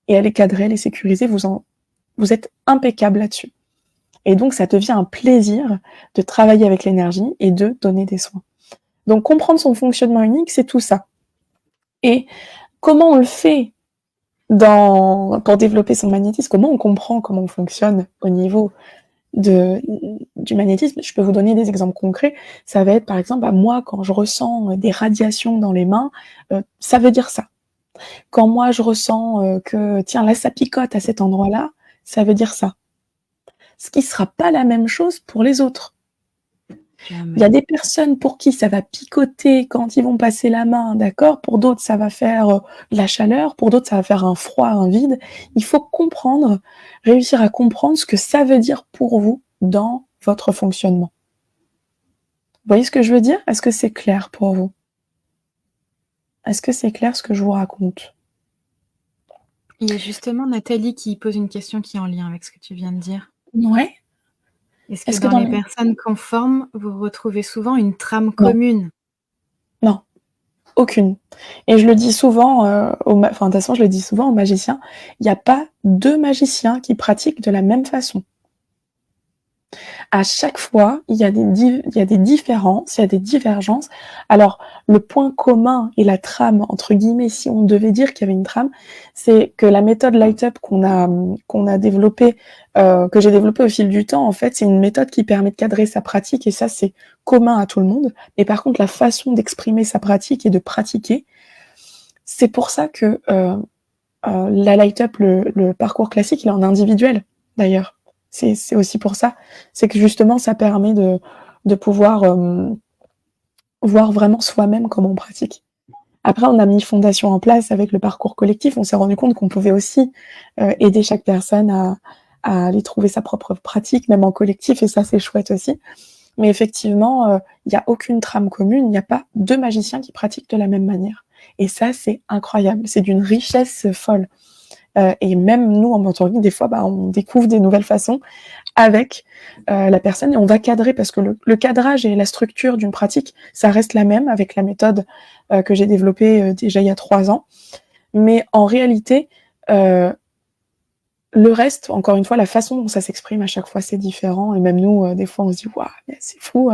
Et elle est cadrée, elle est sécurisée, vous êtes impeccable là-dessus. Et donc, ça devient un plaisir de travailler avec l'énergie et de donner des soins. Donc, comprendre son fonctionnement unique, c'est tout ça. Et comment on le fait pour développer son magnétisme? Comment on comprend comment on fonctionne au niveau du magnétisme? Je peux vous donner des exemples concrets. Ça va être, par exemple, moi, quand je ressens des radiations dans les mains, ça veut dire ça. Quand moi, je ressens que, tiens, là, ça picote à cet endroit-là, ça veut dire ça. Ce qui sera pas la même chose pour les autres. Il y a des personnes pour qui ça va picoter quand ils vont passer la main, d'accord? Pour d'autres, ça va faire de la chaleur. Pour d'autres, ça va faire un froid, un vide. Il faut comprendre, réussir à comprendre ce que ça veut dire pour vous dans votre fonctionnement. Vous voyez ce que je veux dire? Est-ce que c'est clair pour vous? Est-ce que c'est clair ce que je vous raconte? Il y a justement Nathalie qui pose une question qui est en lien avec ce que tu viens de dire. Ouais. Est-ce que dans les personnes conformes, vous retrouvez souvent une trame commune? Non, aucune. Et je le dis souvent, de toute façon, je le dis souvent aux magiciens, il n'y a pas 2 magiciens qui pratiquent de la même façon. À chaque fois, il y a des différences, il y a des divergences. Alors, le point commun et la trame, entre guillemets, si on devait dire qu'il y avait une trame, c'est que la méthode Light Up qu'on a développée, que j'ai développée au fil du temps, en fait, c'est une méthode qui permet de cadrer sa pratique et ça, c'est commun à tout le monde. Mais par contre, la façon d'exprimer sa pratique et de pratiquer, c'est pour ça que la Light Up, le parcours classique, il est en individuel, d'ailleurs. C'est aussi pour ça. C'est que justement, ça permet de pouvoir voir vraiment soi-même comment on pratique. Après, on a mis Fondation en place avec le parcours collectif. On s'est rendu compte qu'on pouvait aussi aider chaque personne à aller trouver sa propre pratique, même en collectif, et ça, c'est chouette aussi. Mais effectivement, il n'y a aucune trame commune. Il n'y a pas 2 magiciens qui pratiquent de la même manière. Et ça, c'est incroyable. C'est d'une richesse folle. Et même nous, en mentoring, des fois, on découvre des nouvelles façons avec la personne et on va cadrer parce que le cadrage et la structure d'une pratique, ça reste la même avec la méthode que j'ai développée déjà il y a 3 ans. Mais en réalité, le reste, encore une fois, la façon dont ça s'exprime à chaque fois, c'est différent. Et même nous, des fois, on se dit, waouh, c'est fou,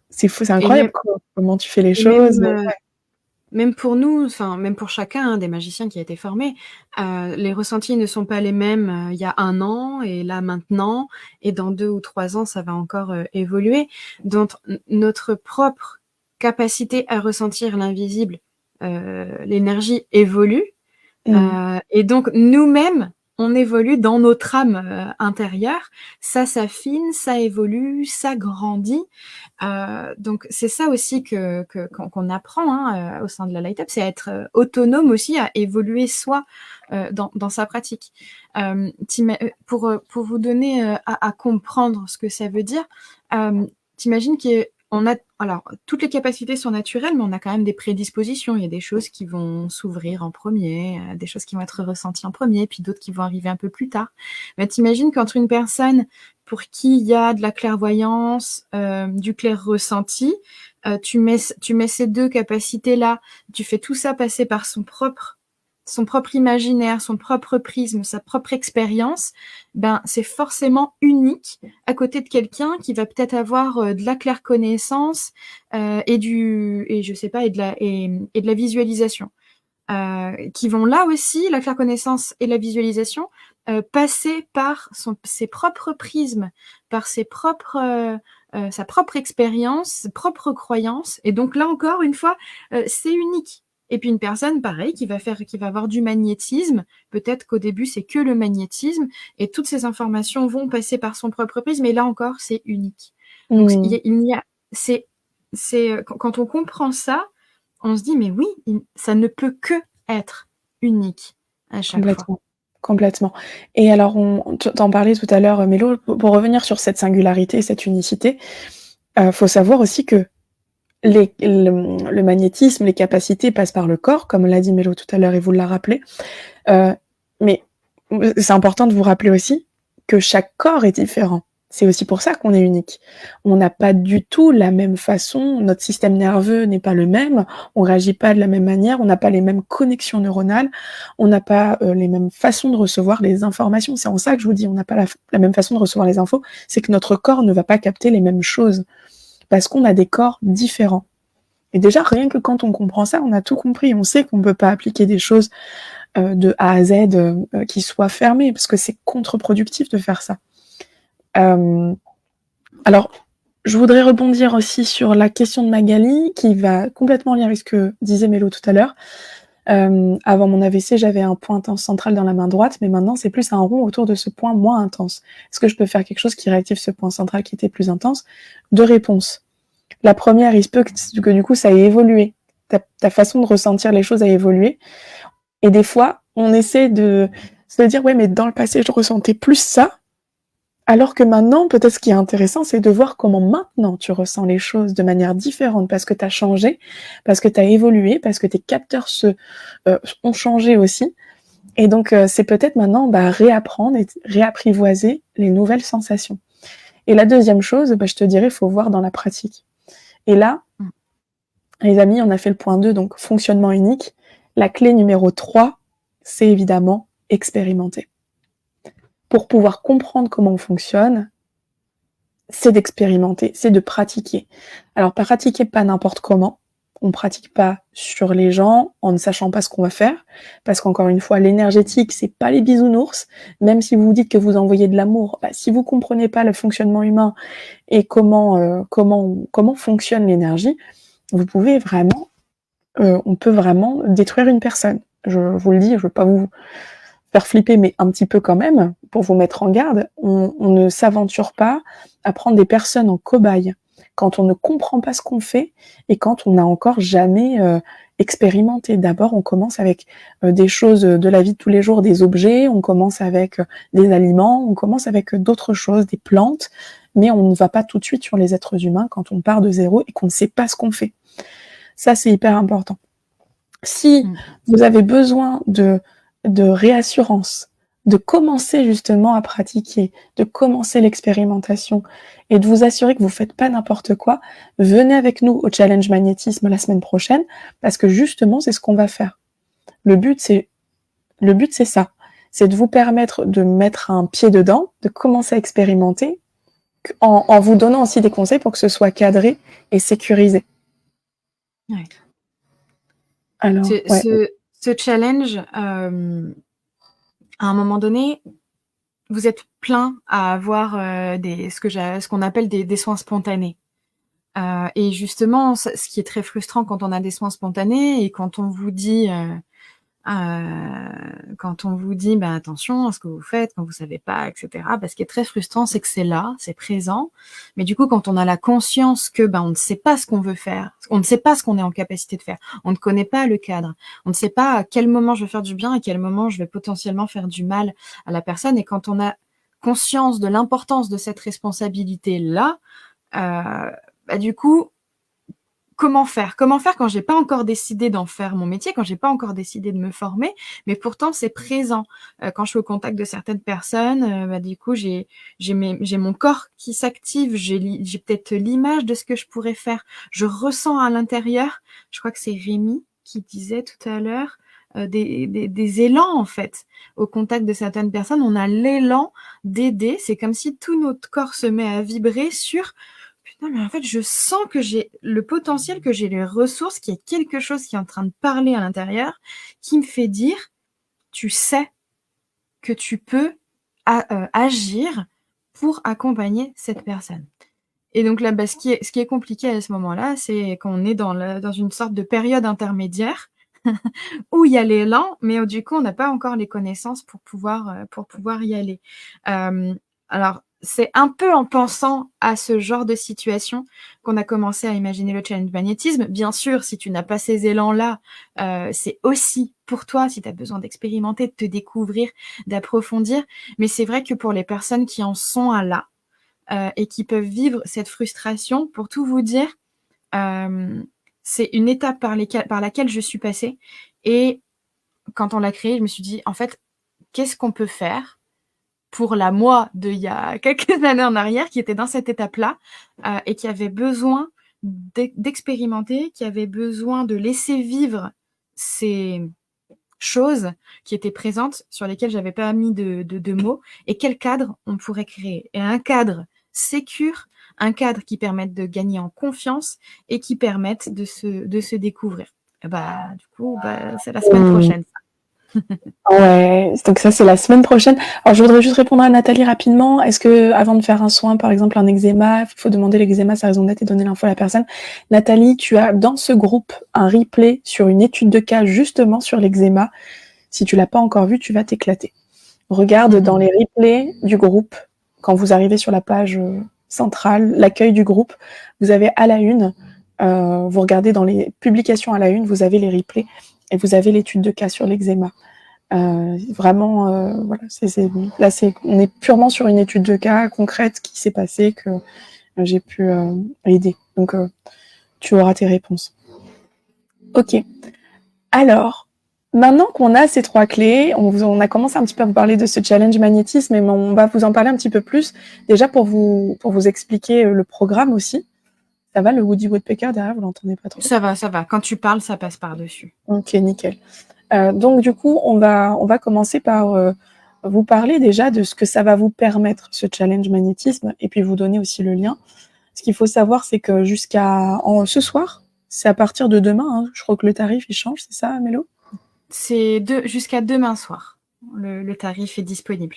c'est incroyable comment tu fais les choses. Même pour nous, enfin même pour chacun des magiciens qui a été formé, les ressentis ne sont pas les mêmes, il y a 1 an et là maintenant et dans 2 ou 3 ans, ça va encore évoluer. Donc notre propre capacité à ressentir l'invisible, l'énergie évolue et donc nous-mêmes, on évolue dans notre âme intérieure. Ça s'affine, ça évolue, ça grandit. Donc c'est ça aussi qu'on apprend au sein de la Light Up, c'est à être autonome aussi, à évoluer soi dans sa pratique. Pour vous donner à comprendre ce que ça veut dire, t'imagines qu'on a, alors toutes les capacités sont naturelles, mais on a quand même des prédispositions. Il y a des choses qui vont s'ouvrir en premier, des choses qui vont être ressenties en premier, puis d'autres qui vont arriver un peu plus tard. Mais t'imagines qu'entre une personne pour qui il y a de la clairvoyance, du clair ressenti, tu mets ces 2 capacités-là, tu fais tout ça passer par son propre son propre imaginaire, son propre prisme, sa propre expérience, ben c'est forcément unique à côté de quelqu'un qui va peut-être avoir de la clairconnaissance et je sais pas et de la visualisation. Qui vont là aussi, la clairconnaissance et la visualisation, passer par ses propres prismes, par sa propre expérience, ses propres croyances. Et donc là encore une fois, c'est unique. Et puis une personne, pareil, qui va avoir du magnétisme. Peut-être qu'au début, c'est que le magnétisme et toutes ces informations vont passer par son propre prisme. Mais là encore, c'est unique. Donc quand on comprend ça, on se dit, mais oui, ça ne peut que être unique à chaque fois. Complètement, complètement. Et alors, t'en parlais tout à l'heure, Mélo, pour revenir sur cette singularité, cette unicité, faut savoir aussi que le magnétisme, les capacités passent par le corps, comme l'a dit Mélo tout à l'heure et vous l'a rappelé. Mais c'est important de vous rappeler aussi que chaque corps est différent. C'est aussi pour ça qu'on est unique. On n'a pas du tout la même façon, notre système nerveux n'est pas le même, on réagit pas de la même manière, on n'a pas les mêmes connexions neuronales, on n'a pas les mêmes façons de recevoir les informations. C'est en ça que je vous dis, on n'a pas la même façon de recevoir les infos, c'est que notre corps ne va pas capter les mêmes choses, parce qu'on a des corps différents. Et déjà, rien que quand on comprend ça, on a tout compris, on sait qu'on ne peut pas appliquer des choses de A à Z qui soient fermées, parce que c'est contre-productif de faire ça. Alors, je voudrais rebondir aussi sur la question de Magali, qui va complètement en lien avec ce que disait Mélo tout à l'heure. Avant mon AVC, j'avais un point intense central dans la main droite, mais maintenant, c'est plus un rond autour de ce point moins intense. Est-ce que je peux faire quelque chose qui réactive ce point central qui était plus intense? Deux réponses. La première, il se peut que du coup, ça ait évolué. Ta façon de ressentir les choses a évolué. Et des fois, on essaie de se dire, ouais, mais dans le passé, je ressentais plus ça. Alors que maintenant, peut-être ce qui est intéressant, c'est de voir comment maintenant tu ressens les choses de manière différente, parce que tu as changé, parce que tu as évolué, parce que tes capteurs ont changé aussi. Et donc, c'est peut-être maintenant réapprendre et réapprivoiser les nouvelles sensations. Et la deuxième chose, je te dirais, il faut voir dans la pratique. Et là, les amis, on a fait le point 2, donc fonctionnement unique. La clé numéro 3, c'est évidemment expérimenter. Pour pouvoir comprendre comment on fonctionne, c'est d'expérimenter, c'est de pratiquer. Alors, pratiquer pas n'importe comment. On pratique pas sur les gens en ne sachant pas ce qu'on va faire. Parce qu'encore une fois, l'énergétique, c'est pas les bisounours. Même si vous vous dites que vous envoyez de l'amour, si vous comprenez pas le fonctionnement humain et comment fonctionne l'énergie, vous pouvez vraiment, on peut vraiment détruire une personne. Je vous le dis, je veux pas vous faire flipper, mais un petit peu quand même, pour vous mettre en garde, on ne s'aventure pas à prendre des personnes en cobaye quand on ne comprend pas ce qu'on fait et quand on n'a encore jamais expérimenté. D'abord, on commence avec des choses de la vie de tous les jours, des objets, on commence avec des aliments, on commence avec d'autres choses, des plantes, mais on ne va pas tout de suite sur les êtres humains quand on part de zéro et qu'on ne sait pas ce qu'on fait. Ça, c'est hyper important. Si vous avez besoin de réassurance, de commencer justement à pratiquer, de commencer l'expérimentation et de vous assurer que vous faites pas n'importe quoi, venez avec nous au challenge magnétisme la semaine prochaine parce que justement c'est ce qu'on va faire. Le but c'est ça, c'est de vous permettre de mettre un pied dedans, de commencer à expérimenter en vous donnant aussi des conseils pour que ce soit cadré et sécurisé. Ouais. Alors, ce challenge, à un moment donné, vous êtes plein à avoir ce qu'on appelle des soins spontanés. Et justement, ce qui est très frustrant quand on a des soins spontanés et quand on vous dit attention à ce que vous faites quand vous savez pas, etc. Ce qui est très frustrant, c'est que c'est là, c'est présent. Mais du coup, quand on a la conscience que on ne sait pas ce qu'on veut faire, on ne sait pas ce qu'on est en capacité de faire, on ne connaît pas le cadre, on ne sait pas à quel moment je vais faire du bien, à quel moment je vais potentiellement faire du mal à la personne. Et quand on a conscience de l'importance de cette responsabilité-là, du coup, comment faire quand j'ai pas encore décidé d'en faire mon métier, quand j'ai pas encore décidé de me former, mais pourtant c'est présent. Quand je suis au contact de certaines personnes, du coup j'ai mon corps qui s'active, j'ai peut-être l'image de ce que je pourrais faire. Je ressens à l'intérieur. Je crois que c'est Rémi qui disait tout à l'heure, des élans, en fait. Au contact de certaines personnes, on a l'élan d'aider. C'est comme si tout notre corps se met à vibrer sur putain, mais en fait, je sens que j'ai le potentiel, que j'ai les ressources, qu'il y a quelque chose qui est en train de parler à l'intérieur, qui me fait dire, tu sais que tu peux agir pour accompagner cette personne. Et donc là, ce qui est compliqué à ce moment-là, c'est qu'on est dans une sorte de période intermédiaire où il y a l'élan, mais du coup, on n'a pas encore les connaissances pour pouvoir y aller. Alors, c'est un peu en pensant à ce genre de situation qu'on a commencé à imaginer le challenge magnétisme. Bien sûr, si tu n'as pas ces élans-là, c'est aussi pour toi, si tu as besoin d'expérimenter, de te découvrir, d'approfondir. Mais c'est vrai que pour les personnes qui en sont à là, et qui peuvent vivre cette frustration, pour tout vous dire, c'est une étape par laquelle je suis passée. Et quand on l'a créé, je me suis dit, en fait, qu'est-ce qu'on peut faire pour la moi d'il y a quelques années en arrière, qui était dans cette étape-là, et qui avait besoin d'expérimenter, qui avait besoin de laisser vivre ces choses qui étaient présentes, sur lesquelles j'avais pas mis de mots, et quel cadre on pourrait créer. Et un cadre sécure, un cadre qui permette de gagner en confiance et qui permette de se découvrir. Et du coup, c'est la semaine prochaine. Ouais, donc ça c'est la semaine prochaine. Alors je voudrais juste répondre à Nathalie rapidement. Est-ce que avant de faire un soin, par exemple un eczéma, il faut demander l'eczéma, sa raison d'être et donner l'info à la personne. Nathalie, tu as dans ce groupe un replay sur une étude de cas justement sur l'eczéma. Si tu l'as pas encore vu, tu vas t'éclater. Regarde dans les replays du groupe, quand vous arrivez sur la page centrale, l'accueil du groupe, vous avez à la une, vous regardez dans les publications à la une, vous avez les replays et vous avez l'étude de cas sur l'eczéma. Vraiment, voilà, là on est purement sur une étude de cas concrète qui s'est passée, que j'ai pu aider. Donc tu auras tes réponses. Ok. Alors, maintenant qu'on a ces 3 clés, on a commencé un petit peu à vous parler de ce challenge magnétisme, mais on va vous en parler un petit peu plus. Déjà pour vous expliquer le programme aussi. Ça va, le Woody Woodpecker derrière, vous l'entendez pas trop? Ça va. Quand tu parles, ça passe par-dessus. Ok, nickel. Donc du coup, on va commencer par vous parler déjà de ce que ça va vous permettre, ce challenge magnétisme, et puis vous donner aussi le lien. Ce qu'il faut savoir, c'est que ce soir, c'est à partir de demain, hein, je crois que le tarif il change, c'est ça, Mélo? C'est jusqu'à demain soir. Le tarif est disponible.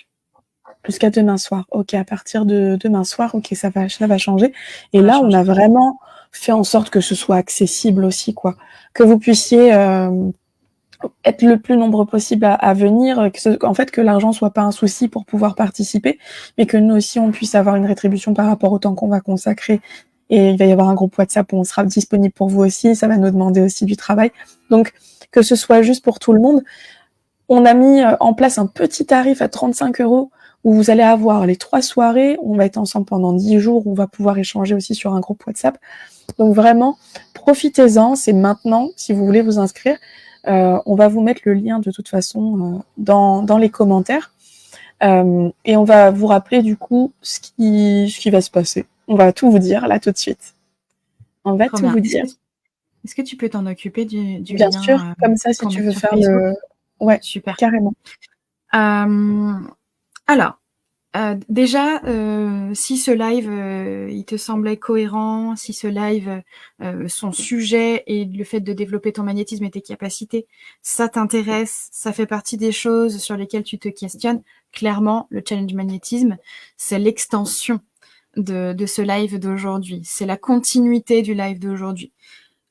Jusqu'à demain soir. Ok, à partir de demain soir, ok, ça va changer. Et là, on a vraiment fait en sorte que ce soit accessible aussi, quoi. Que vous puissiez être le plus nombreux possible à venir, en fait, que l'argent soit pas un souci pour pouvoir participer, mais que nous aussi, on puisse avoir une rétribution par rapport au temps qu'on va consacrer. Et il va y avoir un groupe WhatsApp où on sera disponible pour vous aussi. Ça va nous demander aussi du travail. Donc, que ce soit juste pour tout le monde. On a mis en place un petit tarif à 35 € où vous allez avoir les 3 soirées. On va être ensemble pendant 10 jours. On va pouvoir échanger aussi sur un groupe WhatsApp. Donc vraiment, profitez-en. C'est maintenant, si vous voulez vous inscrire. On va vous mettre le lien de toute façon dans les commentaires. Et on va vous rappeler du coup ce qui va se passer. On va tout vous dire là tout de suite. On va tout vous dire. Est-ce que tu peux t'en occuper du Bien lien, sûr, comme ça, si tu veux faire le... Ouais, super. Carrément. Alors, déjà, si ce live, il te semblait cohérent, si ce live, son sujet et le fait de développer ton magnétisme et tes capacités, ça t'intéresse, ça fait partie des choses sur lesquelles tu te questionnes, clairement, le challenge magnétisme, c'est l'extension de ce live d'aujourd'hui. C'est la continuité du live d'aujourd'hui.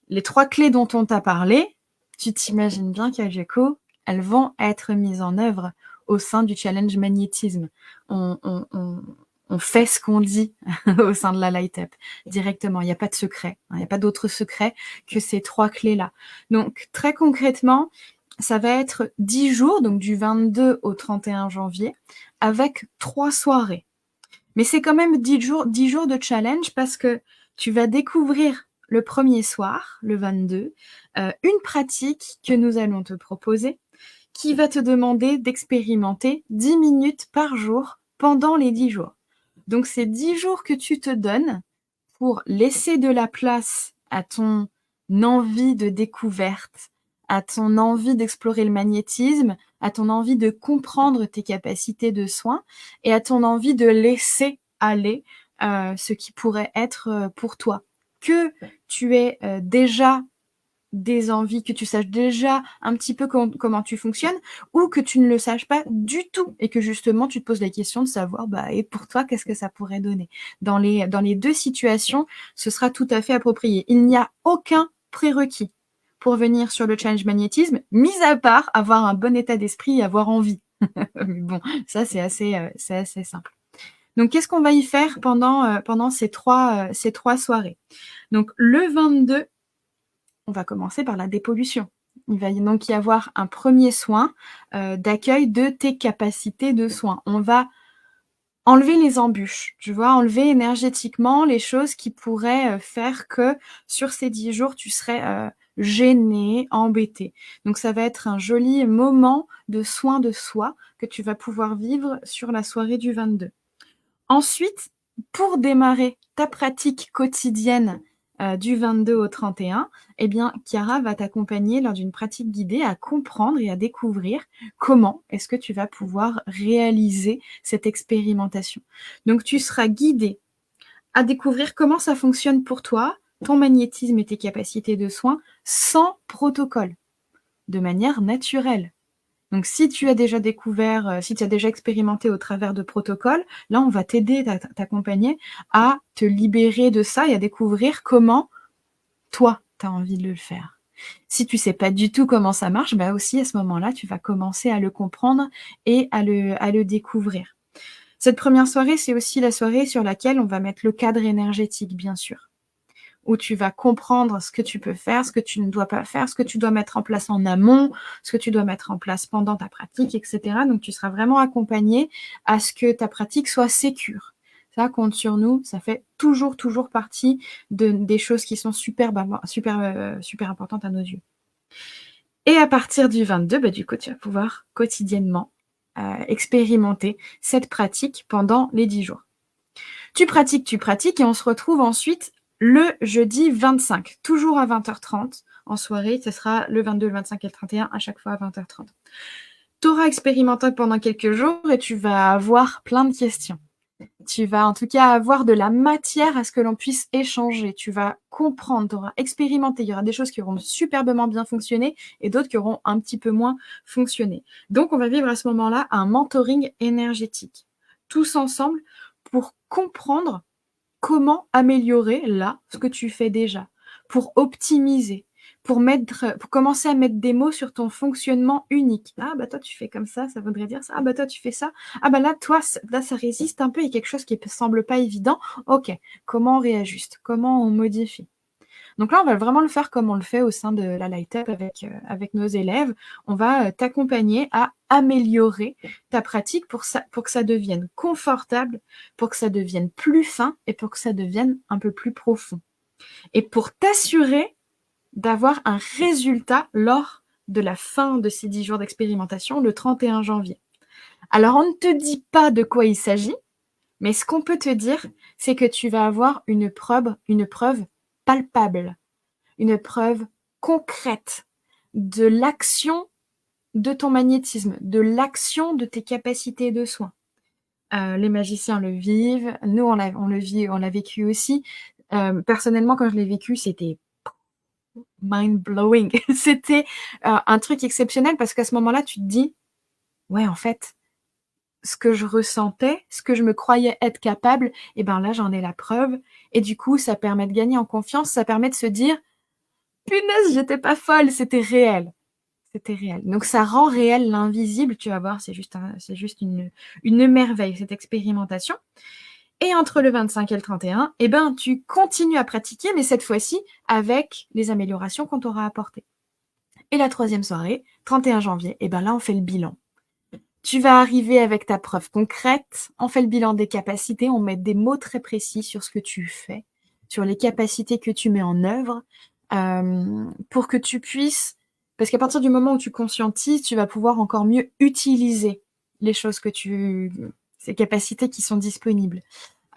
Les 3 clés dont on t'a parlé, tu t'imagines bien qu'Ageco, elles vont être mises en œuvre au sein du challenge magnétisme. On fait ce qu'on dit au sein de la Light Up directement. Il n'y a pas de secret. Il n'y a pas d'autre secret que ces 3 clés-là. Donc, très concrètement, ça va être 10 jours, donc du 22 au 31 janvier, avec 3 soirées. Mais c'est quand même 10 jours de challenge parce que tu vas découvrir le premier soir, le 22, une pratique que nous allons te proposer qui va te demander d'expérimenter 10 minutes par jour pendant les 10 jours. Donc, c'est 10 jours que tu te donnes pour laisser de la place à ton envie de découverte, à ton envie d'explorer le magnétisme, à ton envie de comprendre tes capacités de soin et à ton envie de laisser aller ce qui pourrait être pour toi. Que tu aies déjà des envies, que tu saches déjà un petit peu comment tu fonctionnes, ou que tu ne le saches pas du tout et que justement tu te poses la question de savoir, et pour toi, qu'est-ce que ça pourrait donner. Dans les deux situations, ce sera tout à fait approprié. Il n'y a aucun prérequis pour venir sur le challenge magnétisme, mis à part avoir un bon état d'esprit et avoir envie. Bon, ça c'est assez simple. Donc, qu'est-ce qu'on va y faire pendant ces trois soirées? Donc, le 22, on va commencer par la dépollution. Il va donc y avoir un premier soin d'accueil de tes capacités de soin. On va enlever les embûches, tu vois, enlever énergétiquement les choses qui pourraient faire que sur ces 10 jours, tu serais gêné, embêté. Donc ça va être un joli moment de soin de soi que tu vas pouvoir vivre sur la soirée du 22. Ensuite, pour démarrer ta pratique quotidienne du 22 au 31, eh bien, Chiara va t'accompagner lors d'une pratique guidée à comprendre et à découvrir comment est-ce que tu vas pouvoir réaliser cette expérimentation. Donc, tu seras guidé à découvrir comment ça fonctionne pour toi, ton magnétisme et tes capacités de soins, sans protocole, de manière naturelle. Donc, si tu as déjà découvert, si tu as déjà expérimenté au travers de protocoles, là, on va t'aider, t'accompagner à te libérer de ça et à découvrir comment toi, tu as envie de le faire. Si tu sais pas du tout comment ça marche, aussi à ce moment-là, tu vas commencer à le comprendre et à le découvrir. Cette première soirée, c'est aussi la soirée sur laquelle on va mettre le cadre énergétique, bien sûr, où tu vas comprendre ce que tu peux faire, ce que tu ne dois pas faire, ce que tu dois mettre en place en amont, ce que tu dois mettre en place pendant ta pratique, etc. Donc, tu seras vraiment accompagné à ce que ta pratique soit sécure. Ça compte sur nous, ça fait toujours partie des choses qui sont super importantes à nos yeux. Et à partir du 22, du coup, tu vas pouvoir quotidiennement expérimenter cette pratique pendant les 10 jours. Tu pratiques et on se retrouve ensuite le jeudi 25, toujours à 20h30 en soirée. Ce sera le 22, le 25 et le 31, à chaque fois à 20h30. Tu auras expérimenté pendant quelques jours et tu vas avoir plein de questions. Tu vas en tout cas avoir de la matière à ce que l'on puisse échanger. Tu vas comprendre, tu auras expérimenté. Il y aura des choses qui auront superbement bien fonctionné et d'autres qui auront un petit peu moins fonctionné. Donc, on va vivre à ce moment-là un mentoring énergétique. Tous ensemble pour comprendre comment améliorer là ce que tu fais déjà, pour optimiser, pour commencer à mettre des mots sur ton fonctionnement unique. Ah toi tu fais comme ça voudrait dire ça. Ah toi tu fais ça. Ah là toi là ça résiste un peu, il y a quelque chose qui semble pas évident. Ok, comment on réajuste, comment on modifie. Donc là, on va vraiment le faire comme on le fait au sein de la Light Up avec nos élèves. On va t'accompagner à améliorer ta pratique pour que ça devienne confortable, pour que ça devienne plus fin et pour que ça devienne un peu plus profond. Et pour t'assurer d'avoir un résultat lors de la fin de ces 10 jours d'expérimentation, le 31 janvier. Alors, on ne te dit pas de quoi il s'agit, mais ce qu'on peut te dire, c'est que tu vas avoir une preuve palpable, une preuve concrète de l'action de ton magnétisme, de l'action de tes capacités de soin. Les magiciens le vivent, nous on l'a vécu aussi. Personnellement, quand je l'ai vécu, c'était mind-blowing. C'était un truc exceptionnel parce qu'à ce moment-là, tu te dis, ouais, en fait, ce que je ressentais, ce que je me croyais être capable, là, j'en ai la preuve. Et du coup, ça permet de gagner en confiance, ça permet de se dire, punaise, j'étais pas folle, c'était réel. C'était réel. Donc, ça rend réel l'invisible, tu vas voir, c'est juste une merveille, cette expérimentation. Et entre le 25 et le 31, tu continues à pratiquer, mais cette fois-ci, avec les améliorations qu'on t'aura apportées. Et la troisième soirée, 31 janvier, là, on fait le bilan. Tu vas arriver avec ta preuve concrète, on fait le bilan des capacités, on met des mots très précis sur ce que tu fais, sur les capacités que tu mets en œuvre, pour que tu puisses, parce qu'à partir du moment où tu conscientises, tu vas pouvoir encore mieux utiliser les choses ces capacités qui sont disponibles.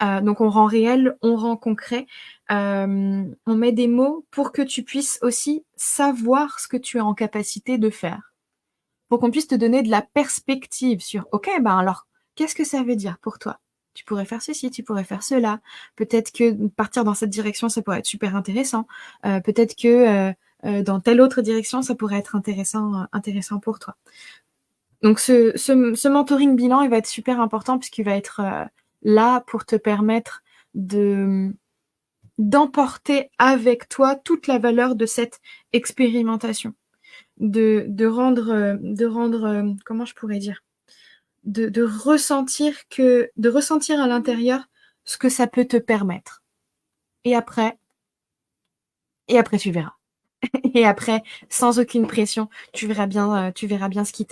Donc on rend réel, on rend concret, on met des mots pour que tu puisses aussi savoir ce que tu es en capacité de faire. Pour qu'on puisse te donner de la perspective sur, OK, ben alors, qu'est-ce que ça veut dire pour toi? Tu pourrais faire ceci, tu pourrais faire cela. Peut-être que partir dans cette direction, ça pourrait être super intéressant. Peut-être que dans telle autre direction, ça pourrait être intéressant pour toi. Donc ce mentoring bilan, il va être super important puisqu'il va être là pour te permettre d'emporter avec toi toute la valeur de cette expérimentation, de rendre comment je pourrais dire, de ressentir à l'intérieur ce que ça peut te permettre. Et après tu verras. Et après, sans aucune pression, tu verras bien ce qui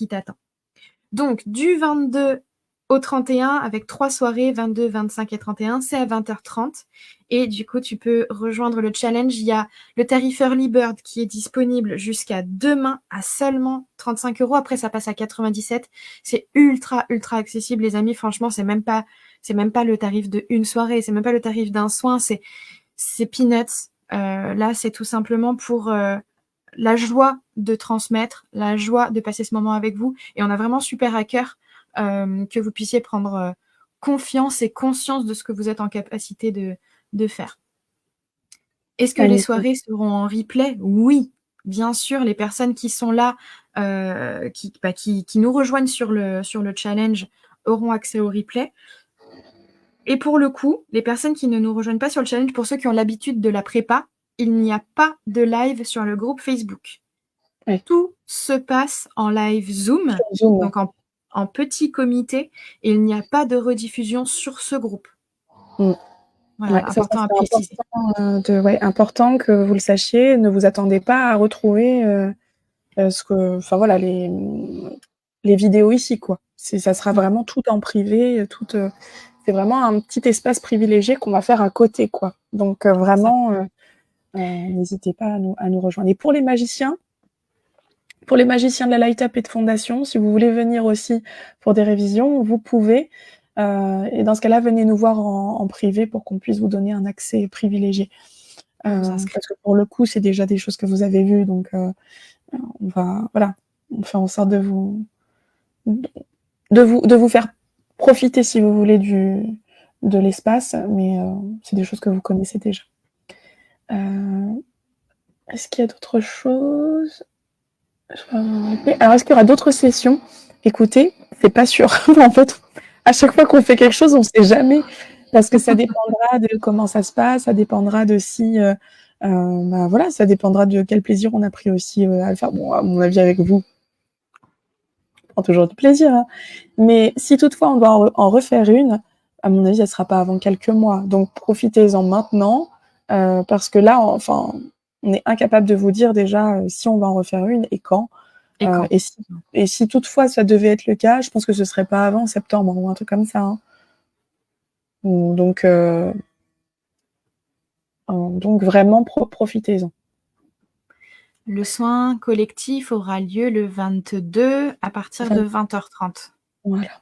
t'attend. Donc, du 22 au 31, avec 3 soirées, 22, 25 et 31, c'est à 20h30. Et du coup, tu peux rejoindre le challenge. Il y a le tarif Early Bird qui est disponible jusqu'à demain à seulement 35 €. Après, ça passe à 97. C'est ultra, ultra accessible, les amis. Franchement, c'est même pas le tarif de une soirée. C'est même pas le tarif d'un soin. C'est peanuts. Là, c'est tout simplement pour la joie de transmettre, la joie de passer ce moment avec vous. Et on a vraiment super à cœur que vous puissiez prendre confiance et conscience de ce que vous êtes en capacité de faire. Est-ce que les soirées seront en replay? Oui, bien sûr. Les personnes qui sont là, qui nous rejoignent sur le challenge auront accès au replay. Et pour le coup, les personnes qui ne nous rejoignent pas sur le challenge, pour ceux qui ont l'habitude de la prépa, il n'y a pas de live sur le groupe Facebook. Oui. Tout se passe en live Zoom, donc en petit comité, et il n'y a pas de rediffusion sur ce groupe. Voilà, Ouais, important à préciser. Important que vous le sachiez. Ne vous attendez pas à retrouver les vidéos ici, quoi. Ça sera vraiment tout en privé, c'est vraiment un petit espace privilégié qu'on va faire à côté, quoi. Donc vraiment, n'hésitez pas à nous rejoindre. Et pour les magiciens de la Light Up et de Fondation, si vous voulez venir aussi pour des révisions, vous pouvez. Et dans ce cas-là, venez nous voir en privé pour qu'on puisse vous donner un accès privilégié. Parce que pour le coup, c'est déjà des choses que vous avez vues, donc on fait en sorte de vous faire profiter, si vous voulez, de l'espace, mais c'est des choses que vous connaissez déjà. Est-ce qu'il y a d'autres choses? Alors, est-ce qu'il y aura d'autres sessions? Écoutez, c'est pas sûr. En fait, à chaque fois qu'on fait quelque chose, on sait jamais, parce que ça dépendra de comment ça se passe, ça dépendra de si, ça dépendra de quel plaisir on a pris aussi à le faire. Bon, à mon avis, avec vous, on prend toujours du plaisir, hein. Mais si toutefois on doit en refaire une, à mon avis, ça sera pas avant quelques mois. Donc profitez-en maintenant, parce que là, on est incapable de vous dire déjà si on va en refaire une et quand. Et si toutefois ça devait être le cas, je pense que ce serait pas avant septembre ou un truc comme ça, hein. Donc vraiment profitez-en. Le soin collectif aura lieu le 22 à partir de 20h30. Voilà.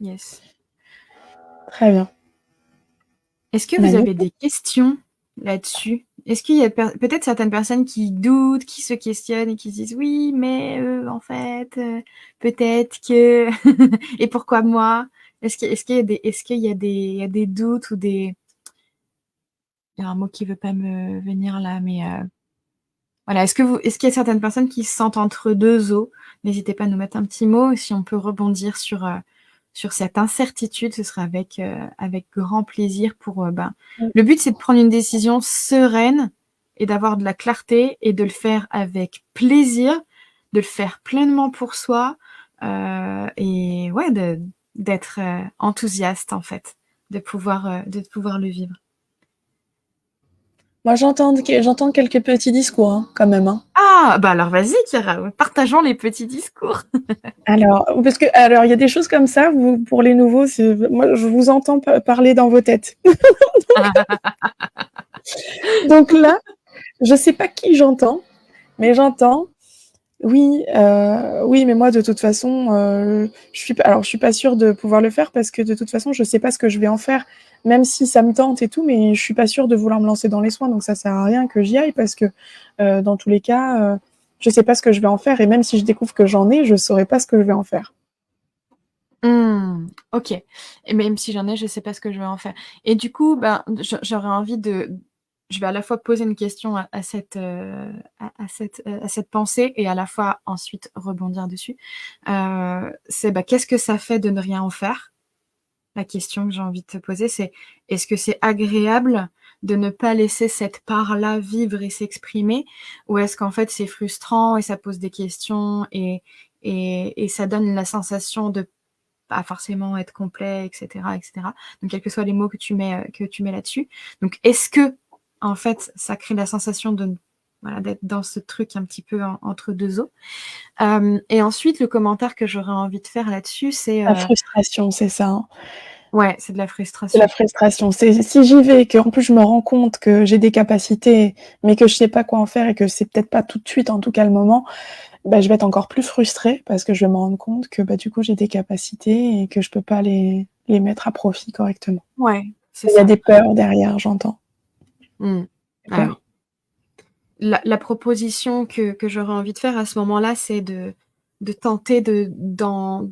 Yes. Très bien. Est-ce que vous avez des questions là-dessus? Est-ce qu'il y a peut-être certaines personnes qui doutent, qui se questionnent et qui se disent oui, mais en fait, peut-être que et pourquoi moi? Est-ce qu'il y a des doutes ou des... Il y a un mot qui veut pas me venir là, mais voilà. Est-ce qu'il y a certaines personnes qui se sentent entre deux eaux? N'hésitez pas à nous mettre un petit mot. Si on peut rebondir sur cette incertitude, ce sera avec grand plaisir pour Le but, c'est de prendre une décision sereine et d'avoir de la clarté et de le faire avec plaisir, de le faire pleinement pour soi et d'être enthousiaste, en fait, de pouvoir le vivre. Moi, j'entends quelques petits discours, hein, quand même, hein. Ah, bah alors vas-y, Chiara, partageons les petits discours. Alors, il y a des choses comme ça, pour les nouveaux, moi, je vous entends parler dans vos têtes. Donc là, je sais pas qui j'entends, mais j'entends Oui, mais moi, de toute façon, je suis pas sûre de pouvoir le faire parce que de toute façon, je sais pas ce que je vais en faire. Même si ça me tente et tout, mais je suis pas sûre de vouloir me lancer dans les soins, donc ça sert à rien que j'y aille parce que dans tous les cas, je sais pas ce que je vais en faire et même si je découvre que j'en ai, je saurais pas ce que je vais en faire. Ok. Et même si j'en ai, je sais pas ce que je vais en faire. Et du coup, ben, j'aurais envie je vais à la fois poser une question à cette pensée et à la fois ensuite rebondir dessus. C'est bah, qu'est-ce que ça fait de ne rien en faire? La question que j'ai envie de te poser, c'est est-ce que c'est agréable de ne pas laisser cette part-là vivre et s'exprimer, ou est-ce qu'en fait c'est frustrant et ça pose des questions et ça donne la sensation de pas forcément être complet, etc., etc. Donc, quels que soient les mots que tu mets là-dessus. Donc, est-ce que, en fait, ça crée la sensation voilà, d'être dans ce truc un petit peu entre deux eaux. Et ensuite, le commentaire que j'aurais envie de faire là-dessus, c'est La frustration, c'est ça, hein. ouais, c'est de la C'est la frustration. frustration. C'est si j'y vais, qu'en plus je me rends compte que j'ai des capacités, mais que je sais pas quoi en faire et que c'est peut-être pas tout de suite, en tout cas le moment, bah, je vais être encore plus frustrée parce que je vais me rendre compte que bah, du coup j'ai des capacités et que je peux pas les mettre à profit correctement. Ouais, c'est Il y a ça. des peurs derrière, j'entends. Mm. Des Ah peurs. oui. La proposition que j'aurais envie de faire à ce moment-là, c'est de tenter d'en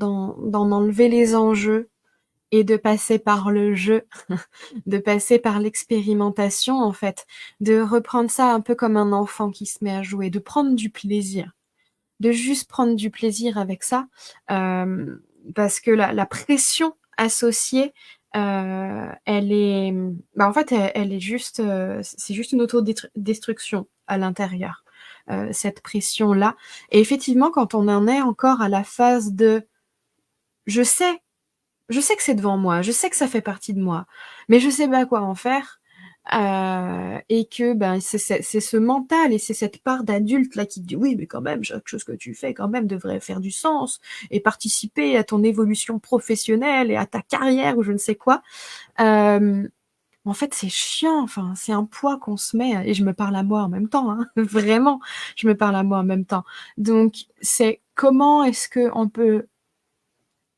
enlever les enjeux et de passer par le jeu, de passer par l'expérimentation, en fait, de reprendre ça un peu comme un enfant qui se met à jouer, de prendre du plaisir, de juste prendre du plaisir avec ça, parce que la pression associée, elle est, bah, en fait, elle est juste, c'est juste une autodestruction à l'intérieur, cette pression-là. Et effectivement, quand on en est encore à la phase de je sais je sais que c'est devant moi, je sais que ça fait partie de moi, mais je sais pas quoi en faire. Et que ben c'est ce mental et c'est cette part d'adulte là qui te dit oui mais quand même chaque chose que tu fais quand même devrait faire du sens et participer à ton évolution professionnelle et à ta carrière ou je ne sais quoi. En fait c'est chiant, enfin c'est un poids qu'on se met et je me parle à moi en même temps, hein, vraiment je me parle à moi en même temps. Donc c'est comment est-ce que on peut,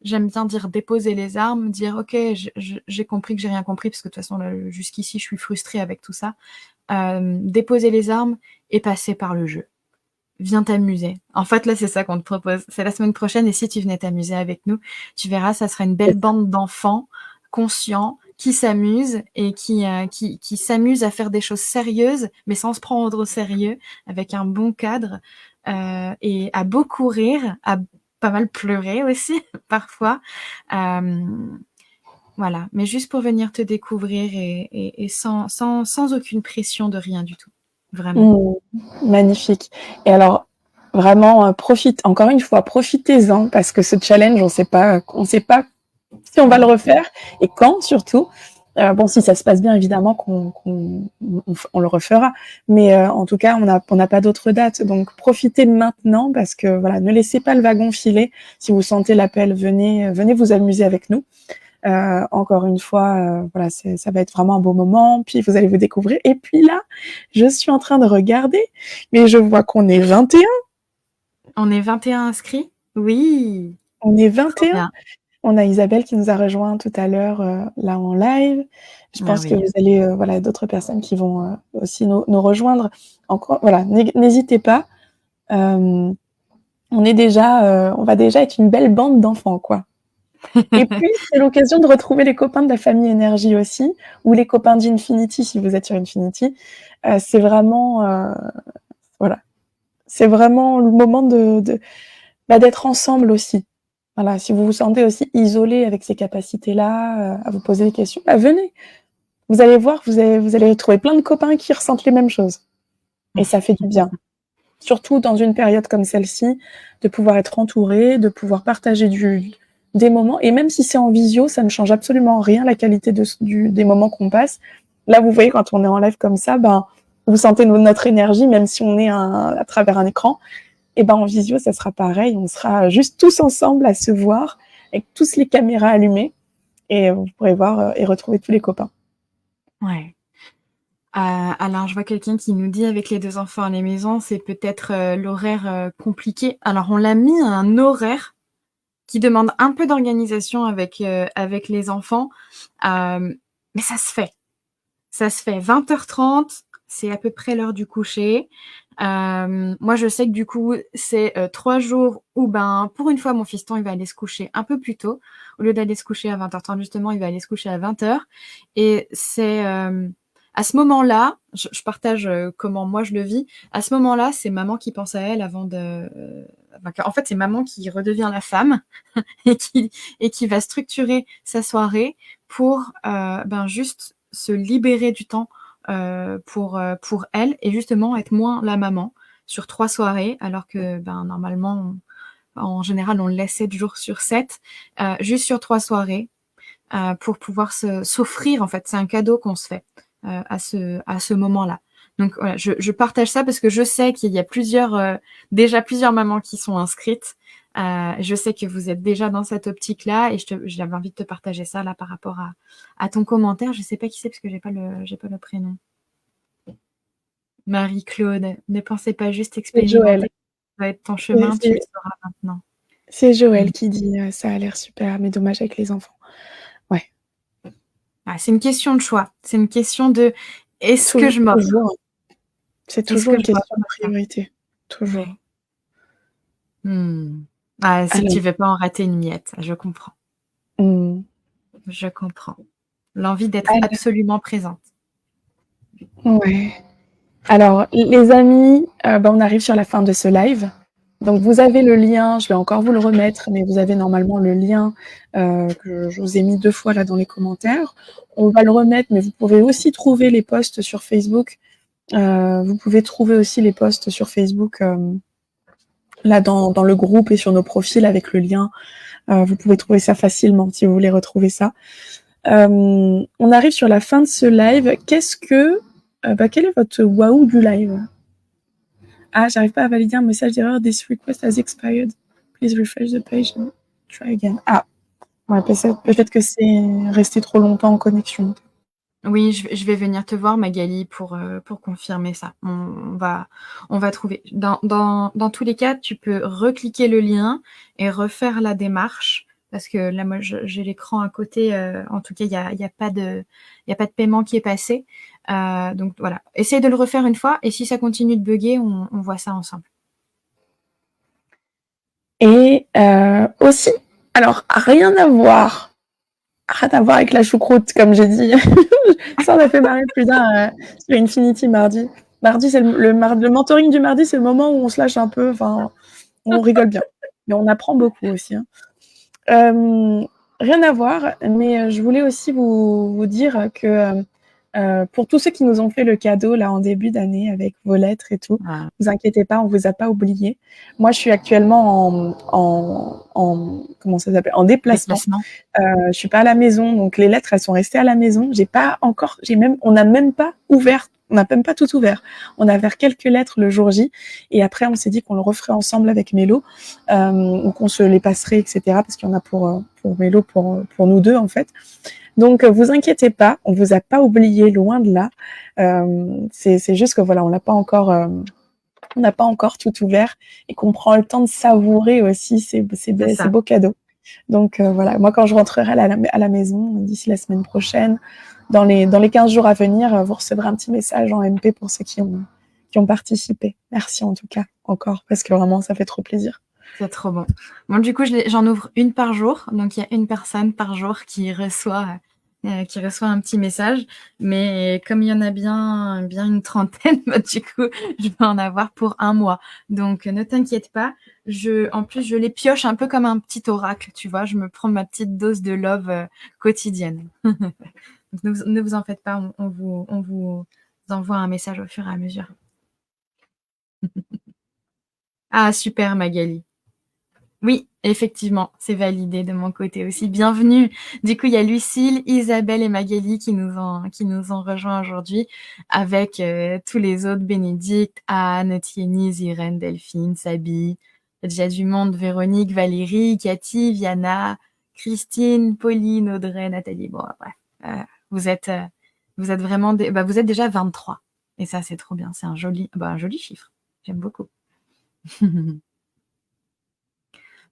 j'aime bien dire déposer les armes, dire ok, j'ai compris que j'ai rien compris parce que de toute façon là, jusqu'ici je suis frustrée avec tout ça. Déposer les armes et passer par le jeu. Viens t'amuser. En fait là c'est ça qu'on te propose. C'est la semaine prochaine et si tu venais t'amuser avec nous, tu verras, ça sera une belle bande d'enfants conscients qui s'amusent et qui s'amusent à faire des choses sérieuses mais sans se prendre au sérieux, avec un bon cadre et à beaucoup rire, à pas mal pleurer aussi parfois. Voilà, mais juste pour venir te découvrir et sans aucune pression de rien du tout. Vraiment. Mmh, magnifique. Et alors, vraiment, encore une fois, profitez-en parce que ce challenge, on sait pas si on va le refaire et quand surtout. Bon, si ça se passe bien, évidemment on le refera. Mais en tout cas, on n'a pas d'autre date. Donc, profitez maintenant parce que voilà, ne laissez pas le wagon filer. Si vous sentez l'appel, venez vous amuser avec nous. Encore une fois, voilà, ça va être vraiment un beau moment. Puis vous allez vous découvrir. Et puis là, je suis en train de regarder, mais je vois qu'on est 21. On est 21 inscrits? Oui. On est Trop 21. bien. On a Isabelle qui nous a rejoint tout à l'heure là en live. Je Ah pense que oui. vous allez voilà d'autres personnes qui vont aussi nous rejoindre. Encore voilà, n'hésitez pas. On est déjà, on va déjà être une belle bande d'enfants quoi. Et puis c'est l'occasion de retrouver les copains de la famille Énergie aussi, ou les copains d'Infinity si vous êtes sur Infinity. C'est vraiment voilà, c'est vraiment le moment d'être ensemble aussi. Voilà, si vous vous sentez aussi isolé avec ces capacités-là, à vous poser des questions, bah venez. Vous allez voir, vous allez trouver plein de copains qui ressentent les mêmes choses. Et ça fait du bien. Surtout dans une période comme celle-ci, de pouvoir être entouré, de pouvoir partager des moments. Et même si c'est en visio, ça ne change absolument rien la qualité des moments qu'on passe. Là, vous voyez, quand on est en live comme ça, ben, vous sentez notre énergie, même si on est à travers un écran. Et ben en visio, ça sera pareil. On sera juste tous ensemble à se voir, avec tous les caméras allumées, et vous pourrez voir et retrouver tous les copains. Ouais. Alors, je vois quelqu'un qui nous dit avec les 2 enfants à la maison, c'est peut-être l'horaire compliqué. Alors, on l'a mis à un horaire qui demande un peu d'organisation avec les enfants, mais ça se fait. Ça se fait 20h30, c'est à peu près l'heure du coucher. Moi, je sais que du coup, c'est 3 jours où, ben, pour une fois, mon fiston, il va aller se coucher un peu plus tôt. Au lieu d'aller se coucher à 20h30, justement, il va aller se coucher à 20h. Et c'est à ce moment-là, je partage comment moi je le vis. À ce moment-là, c'est maman qui pense à elle avant de. En fait, c'est maman qui redevient la femme et qui va structurer sa soirée pour ben juste se libérer du temps pour elle et justement être moins la maman sur 3 soirées, alors que ben normalement, en général, on le laisse 7 jours sur 7, juste sur 3 soirées, pour pouvoir s'offrir, en fait, c'est un cadeau qu'on se fait à ce moment-là. Donc voilà, je partage ça parce que je sais qu'il y a déjà plusieurs mamans qui sont inscrites. Je sais que vous êtes déjà dans cette optique-là et j'avais envie de te partager ça là par rapport à ton commentaire. Je sais pas qui c'est parce que j'ai pas le prénom. Marie-Claude, ne pensez pas juste C'est Joël. expérimenter. Ça va être ton C'est chemin, tu le c'est- sauras maintenant. c'est Joël Mm. qui dit ça a l'air super, mais dommage avec les enfants. Ouais, Ah, c'est une question de choix. C'est une question de est-ce que toujours, je m'offre? toujours. C'est Est-ce toujours que une je m'offre question de ça? priorité. Toujours. Ouais. Hmm. Ah, c'est que Alors, tu veux pas en rater une miette. Je comprends. hmm, Je comprends. L'envie d'être alors, absolument présente. ouais. Alors, les amis, on arrive sur la fin de ce live. Donc, vous avez le lien, je vais encore vous le remettre, mais vous avez normalement le lien que je vous ai mis 2 fois là dans les commentaires. On va le remettre, mais vous pouvez aussi trouver les posts sur Facebook. Vous pouvez trouver aussi les posts sur Facebook là dans le groupe et sur nos profils avec le lien. Vous pouvez trouver ça facilement si vous voulez retrouver ça. On arrive sur la fin de ce live. Quel est votre waouh du live? Ah, j'arrive pas à valider un message d'erreur. This request has expired. Please refresh the page and try again. Ah, ouais, peut-être que c'est resté trop longtemps en connexion. Oui, je vais venir te voir, Magali, pour confirmer ça. On va trouver. Dans tous les cas, tu peux recliquer le lien et refaire la démarche. Parce que là, moi, j'ai l'écran à côté. En tout cas, il y a pas de paiement qui est passé. Donc voilà. Essaye de le refaire une fois. Et si ça continue de bugger, on voit ça ensemble. Et aussi, alors, rien à voir avec la choucroute, comme j'ai dit. Ça, on a fait marrer plus d'un sur Infinity mardi. Mardi, c'est le mentoring du mardi, c'est le moment où on se lâche un peu, enfin, on rigole bien. Mais on apprend beaucoup aussi. Hein. Rien à voir, mais je voulais aussi vous dire que pour tous ceux qui nous ont fait le cadeau là en début d'année avec vos lettres et tout, Ah, vous inquiétez pas, on vous a pas oublié. Moi, je suis actuellement comment ça s'appelle, en déplacement. déplacement. Je suis pas à la maison, donc les lettres elles sont restées à la maison. On n'a même pas ouvert, on n'a même pas tout ouvert. On a ouvert quelques lettres le jour J, et après on s'est dit qu'on le referait ensemble avec Mélo, ou qu'on se les passerait, etc. Parce qu'il y en a pour Mélo, pour nous deux en fait. Donc vous inquiétez pas, on vous a pas oublié, loin de là. C'est juste que voilà, on n'a pas encore tout ouvert et qu'on prend le temps de savourer aussi C'est ces ça. beaux cadeaux. Donc voilà, moi quand je rentrerai à la maison d'ici la semaine prochaine, dans les 15 jours à venir, vous recevrez un petit message en MP pour ceux qui ont participé. Merci en tout cas encore parce que vraiment ça fait trop plaisir. C'est trop bon. Bon, du coup, j'en ouvre une par jour. Donc, il y a une personne par jour qui reçoit un petit message. Mais comme il y en a bien une trentaine, bah, du coup, je vais en avoir pour un mois. Donc, ne t'inquiète pas. En plus, je les pioche un peu comme un petit oracle, tu vois. Je me prends ma petite dose de love quotidienne. Donc, ne vous en faites pas. On vous envoie un message au fur et à mesure. Ah, super, Magali. Oui, effectivement, c'est validé de mon côté aussi. Bienvenue. Du coup, il y a Lucille, Isabelle et Magali qui nous ont rejoints aujourd'hui avec tous les autres, Bénédicte, Anne, Tienise, Irène, Delphine, Sabi, déjà du monde, Véronique, Valérie, Cathy, Viana, Christine, Pauline, Audrey, Nathalie. Bon, bref, vous êtes Vous êtes vraiment vous êtes déjà 23. Et ça, c'est trop bien. C'est un joli chiffre. J'aime beaucoup.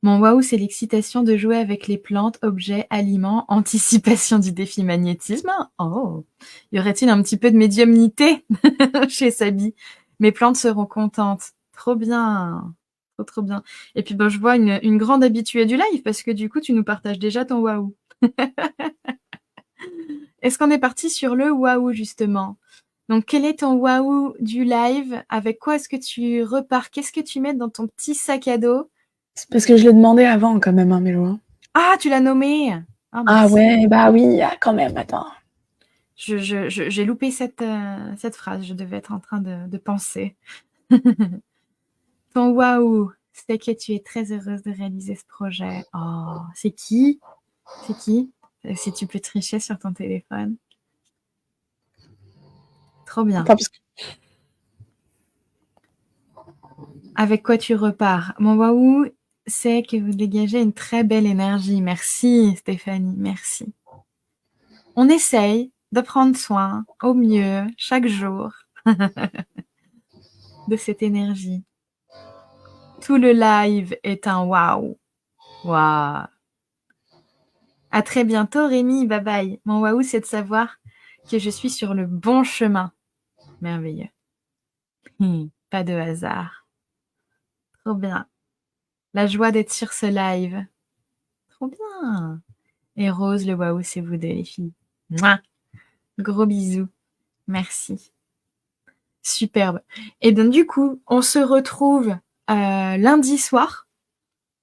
Mon waouh, c'est l'excitation de jouer avec les plantes, objets, aliments, anticipation du défi magnétisme. Oh, y aurait-il un petit peu de médiumnité chez Sabi? Mes plantes seront contentes. Trop bien. Trop bien. Et puis, je vois une grande habituée du live parce que du coup, tu nous partages déjà ton waouh. Est-ce qu'on est parti sur le waouh, justement? Donc, quel est ton waouh du live? Avec quoi est-ce que tu repars? Qu'est-ce que tu mets dans ton petit sac à dos? C'est parce que je l'ai demandé avant quand même, hein, Mélo. Ah, tu l'as nommé. Ah, Ah merci. ouais, bah oui, quand même, attends. J'ai loupé cette phrase. Je devais être en train de penser. Ton waouh, c'est que tu es très heureuse de réaliser ce projet. Oh, c'est qui? C'est qui? Si tu peux tricher sur ton téléphone. Trop bien. Attends, parce que... Avec quoi tu repars? Mon waouh, c'est que vous dégagez une très belle énergie. Merci Stéphanie, merci. On essaye de prendre soin au mieux chaque jour de cette énergie. Tout le live est un waouh. Waouh. À très bientôt Rémi, bye bye. Mon waouh, c'est de savoir que je suis sur le bon chemin. Merveilleux. Pas de hasard. Trop bien. La joie d'être sur ce live. Trop bien. Et Rose, le waouh, c'est vous deux, les filles. Mouah. Gros bisous. Merci. Superbe. Et donc, du coup, on se retrouve lundi soir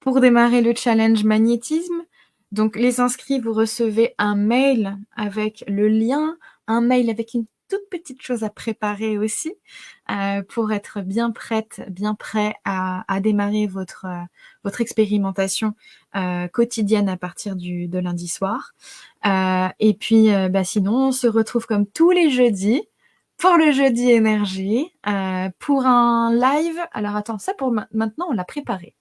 pour démarrer le challenge magnétisme. Donc, les inscrits, vous recevez un mail avec le lien, un mail avec une toute petite chose à préparer aussi pour être bien prête, bien prêt à démarrer votre expérimentation quotidienne à partir de lundi soir. Et puis, sinon, on se retrouve comme tous les jeudis pour le jeudi énergie, pour un live. Alors, attends, ça pour maintenant, on l'a préparé.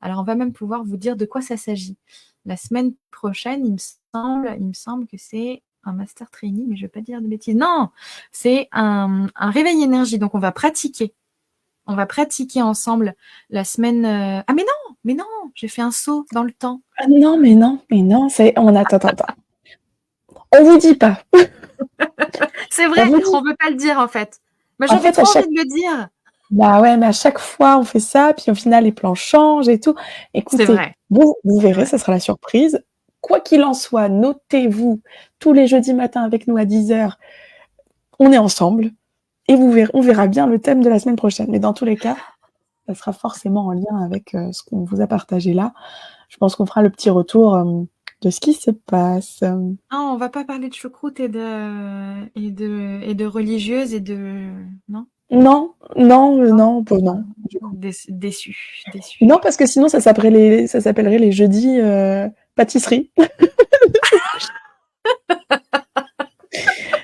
Alors, on va même pouvoir vous dire de quoi ça s'agit. La semaine prochaine, il me semble que c'est un master training, mais je ne vais pas dire de bêtises. Non, c'est un réveil énergie. Donc, on va pratiquer. On va pratiquer ensemble la semaine... Ah, mais non, j'ai fait un saut dans le temps. Ah non, attends. On vous dit pas. C'est vrai, on veut pas le dire en fait. Mais j'avais trop envie de le dire. Bah ouais, mais à chaque fois, on fait ça, puis au final, les plans changent et tout. Écoutez, vous verrez, ça sera la surprise. Quoi qu'il en soit, notez-vous tous les jeudis matins avec nous à 10h. On est ensemble et on verra bien le thème de la semaine prochaine. Mais dans tous les cas, ça sera forcément en lien avec ce qu'on vous a partagé là. Je pense qu'on fera le petit retour de ce qui se passe. Ah, on va pas parler de choucroute et de religieuses et de... Non. Non. Déçu. Non, parce que sinon, ça s'appellerait les jeudis pâtisserie.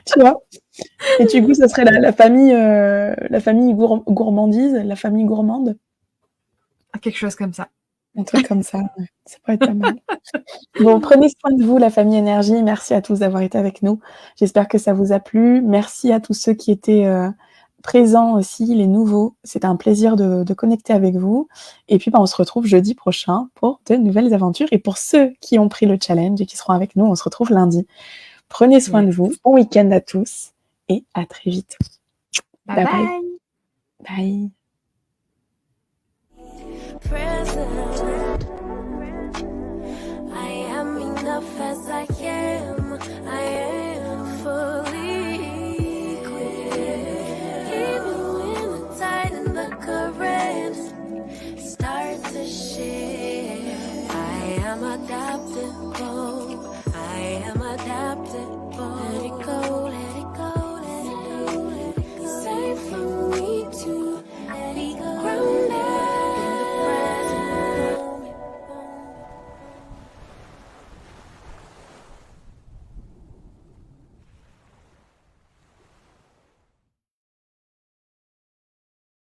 Tu vois? Et du coup, ça serait la famille gourmandise, la famille gourmande. Quelque chose comme ça. Un truc comme ça, ouais. Ça pourrait être pas mal. Bon, prenez soin de vous, la famille énergie. Merci à tous d'avoir été avec nous. J'espère que ça vous a plu. Merci à tous ceux qui étaient présents aussi, les nouveaux. C'était un plaisir de connecter avec vous. Et puis, on se retrouve jeudi prochain pour de nouvelles aventures. Et pour ceux qui ont pris le challenge et qui seront avec nous, on se retrouve lundi. Prenez soin de vous. Bon week-end à tous et à très vite. Bye bye. Bye. Present. I am enough as I am. I am fully equipped. Even when the tide and the currents start to shift, I am adaptable.